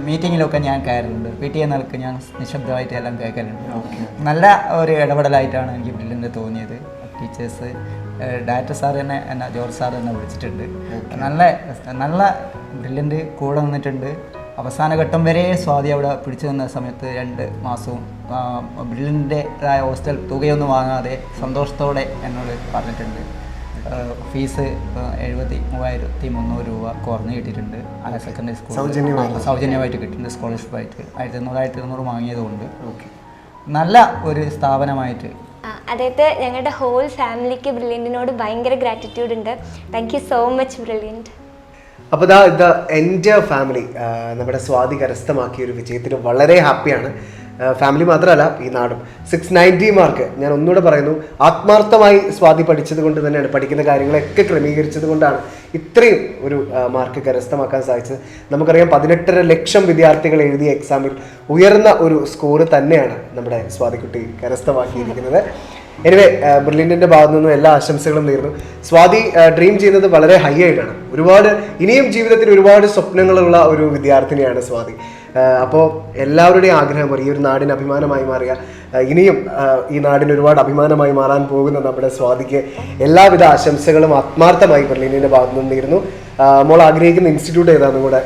മീറ്റിങ്ങിലൊക്കെ ഞാൻ കയറുന്നുണ്ട്. PTA നിലക്ക് ഞാൻ നിശബ്ദമായിട്ട് എല്ലാം കേൾക്കലുണ്ട്. നല്ല ഒരു ഇടപെടലായിട്ടാണ് എനിക്ക് ബ്രില്യൻ്റ് തോന്നിയത്. ടീച്ചേഴ്സ് ഡയറക്ടർ സാർ തന്നെ ജോർജ് സാർ തന്നെ വിളിച്ചിട്ടുണ്ട്. നല്ല ബ്രില്യൻ്റ് കൂടെ നിന്നിട്ടുണ്ട്. അവസാന ഘട്ടം വരെ സ്വാതി അവിടെ പിടിച്ചു നിന്ന സമയത്ത് 2 മാസവും ബ്രില്യൻ്റെതായ ഹോസ്റ്റൽ തുകയൊന്നും വാങ്ങാതെ സന്തോഷത്തോടെ എന്നോട് പറഞ്ഞിട്ടുണ്ട്. ഫീസ് 73,300 രൂപ കുറഞ്ഞ് കിട്ടിയിട്ടുണ്ട്. ഹയർ സെക്കൻഡറി സ്കൂൾ സൗജന്യമായിട്ട് കിട്ടിയിട്ടുണ്ട്. സ്കോളർഷിപ്പായിട്ട് 1,200 വാങ്ങിയതുകൊണ്ട് നല്ല ഒരു സ്ഥാപനമായിട്ട്. അതായത് ഞങ്ങളുടെ ഹോൾ ഫാമിലിക്ക് ബ്രില്യൻറ്റിനോട് ഭയങ്കര ഗ്രാറ്റിറ്റ്യൂഡ് ഉണ്ട്. Thank you so much brilliant. അപ്പോൾ ദ എൻ്റെ ഫാമിലി നമ്മുടെ സ്വാതി കരസ്ഥമാക്കിയ ഒരു വിജയത്തിൽ വളരെ ഹാപ്പിയാണ്. ഫാമിലി മാത്രമല്ല ഈ നാടും. 690 മാർക്ക് ഞാൻ ഒന്നുകൂടെ പറയുന്നു, ആത്മാർത്ഥമായി സ്വാതി പഠിച്ചത് കൊണ്ട് തന്നെയാണ്, പഠിക്കുന്ന കാര്യങ്ങളൊക്കെ ക്രമീകരിച്ചത് കൊണ്ടാണ് ഇത്രയും ഒരു മാർക്ക് കരസ്ഥമാക്കാൻ സാധിച്ചത്. നമുക്കറിയാം 18.5 ലക്ഷം വിദ്യാർത്ഥികൾ എഴുതിയ എക്സാമിൽ ഉയർന്ന ഒരു സ്കോർ തന്നെയാണ് നമ്മുടെ സ്വാതിക്കുട്ടി കരസ്ഥമാക്കിയിരിക്കുന്നത്. എനിവേ ബ്രില്യൻറ്റിൻ്റെ ഭാഗത്തു നിന്നും എല്ലാ ആശംസകളും നേരുന്നു. സ്വാതി ഡ്രീം ചെയ്യുന്നത് വളരെ ഹൈ ആയിട്ടാണ്. ഇനിയും ജീവിതത്തിൽ ഒരുപാട് സ്വപ്നങ്ങളുള്ള ഒരു വിദ്യാർത്ഥിനിയാണ് സ്വാതി. അപ്പോൾ എല്ലാവരുടെയും ആഗ്രഹം പോലെ ഈ ഒരു നാടിന് അഭിമാനമായി മാറിയ, ഇനിയും ഈ നാടിന് ഒരുപാട് അഭിമാനമായി മാറാൻ പോകുന്ന നമ്മുടെ സ്വാതിക്ക് എല്ലാവിധ ആശംസകളും ആത്മാർത്ഥമായി ബ്രില്യൻറ്റിൻ്റെ ഭാഗത്തു നിന്നും നേരുന്നു. മോൾ ആഗ്രഹിക്കുന്ന ഇൻസ്റ്റിറ്റ്യൂട്ട് ഏതാണെന്നും കൂടെ?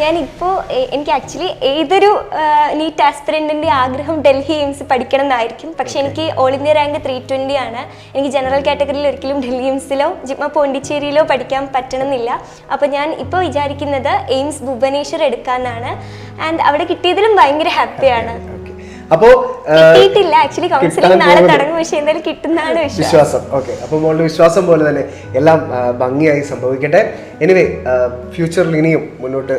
ഞാനിപ്പോൾ എനിക്ക് ആക്ച്വലി ഏതൊരു നീറ്റ് ആസ്പിറൻറ്റിൻ്റെ ആഗ്രഹം ഡൽഹി എയിംസ് പഠിക്കണം എന്നായിരിക്കും. പക്ഷേ എനിക്ക് ഓൾ ഇന്ത്യ റാങ്ക് 320 ആണ്. എനിക്ക് ജനറൽ കാറ്റഗറിയിൽ ഒരിക്കലും ഡൽഹി എയിംസിലോ ജിപ്മ പോണ്ടിച്ചേരിയിലോ പഠിക്കാൻ പറ്റണമെന്നില്ല. അപ്പോൾ ഞാൻ ഇപ്പോൾ വിചാരിക്കുന്നത് എയിംസ് ഭുവനേശ്വർ എടുക്കാമെന്നാണ്. ആൻഡ് അവിടെ കിട്ടിയതിലും ഭയങ്കര ഹാപ്പിയാണ്. അപ്പോൾ കിട്ടിയിട്ടില്ല ആക്ച്വലി, കൗൺസിലിംഗ് നാളെ തുടങ്ങും. പക്ഷേ എന്തായാലും കിട്ടുന്നതാണ് വിശ്വാസം. ഓക്കെ, അപ്പോൾ മോളുടെ വിശ്വാസം പോലെ തന്നെ എല്ലാം ഭംഗിയായി സംഭവിക്കട്ടെ. എനിവേ ഫ്യൂച്ചറിൽ ഇനിയും മുന്നോട്ട്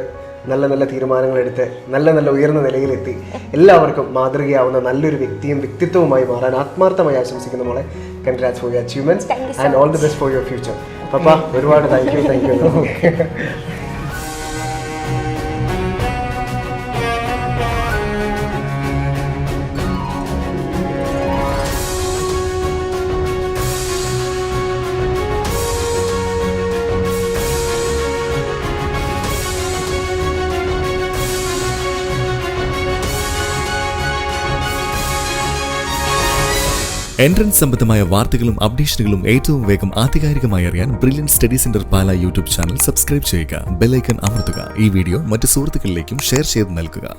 നല്ല നല്ല തീരുമാനങ്ങൾ എടുത്ത് നല്ല ഉയർന്ന നിലയിലെത്തി എല്ലാവർക്കും മാതൃകയാവുന്ന നല്ലൊരു വ്യക്തിത്വവുമായി മാറാൻ ആത്മാർത്ഥമായി ആശംസിക്കുന്ന മോളെ. Congrats for your achievements and all the best for your future. പപ്പ ഒരുപാട് താങ്ക് യു. എൻട്രൻസ് സംബന്ധമായ വാർത്തകളും അപ്ഡേഷനുകളും ഏറ്റവും വേഗം ആധികാരികമായി അറിയാൻ ബ്രില്യൻറ്റ് സ്റ്റഡി സെന്റർ പാല യൂട്യൂബ് ചാനൽ സബ്സ്ക്രൈബ് ചെയ്യുക. ബെൽ ഐക്കൺ അമർത്തുക. ഈ വീഡിയോ മറ്റ് സുഹൃത്തുക്കളിലേക്കും ഷെയർ ചെയ്ത് നൽകുക.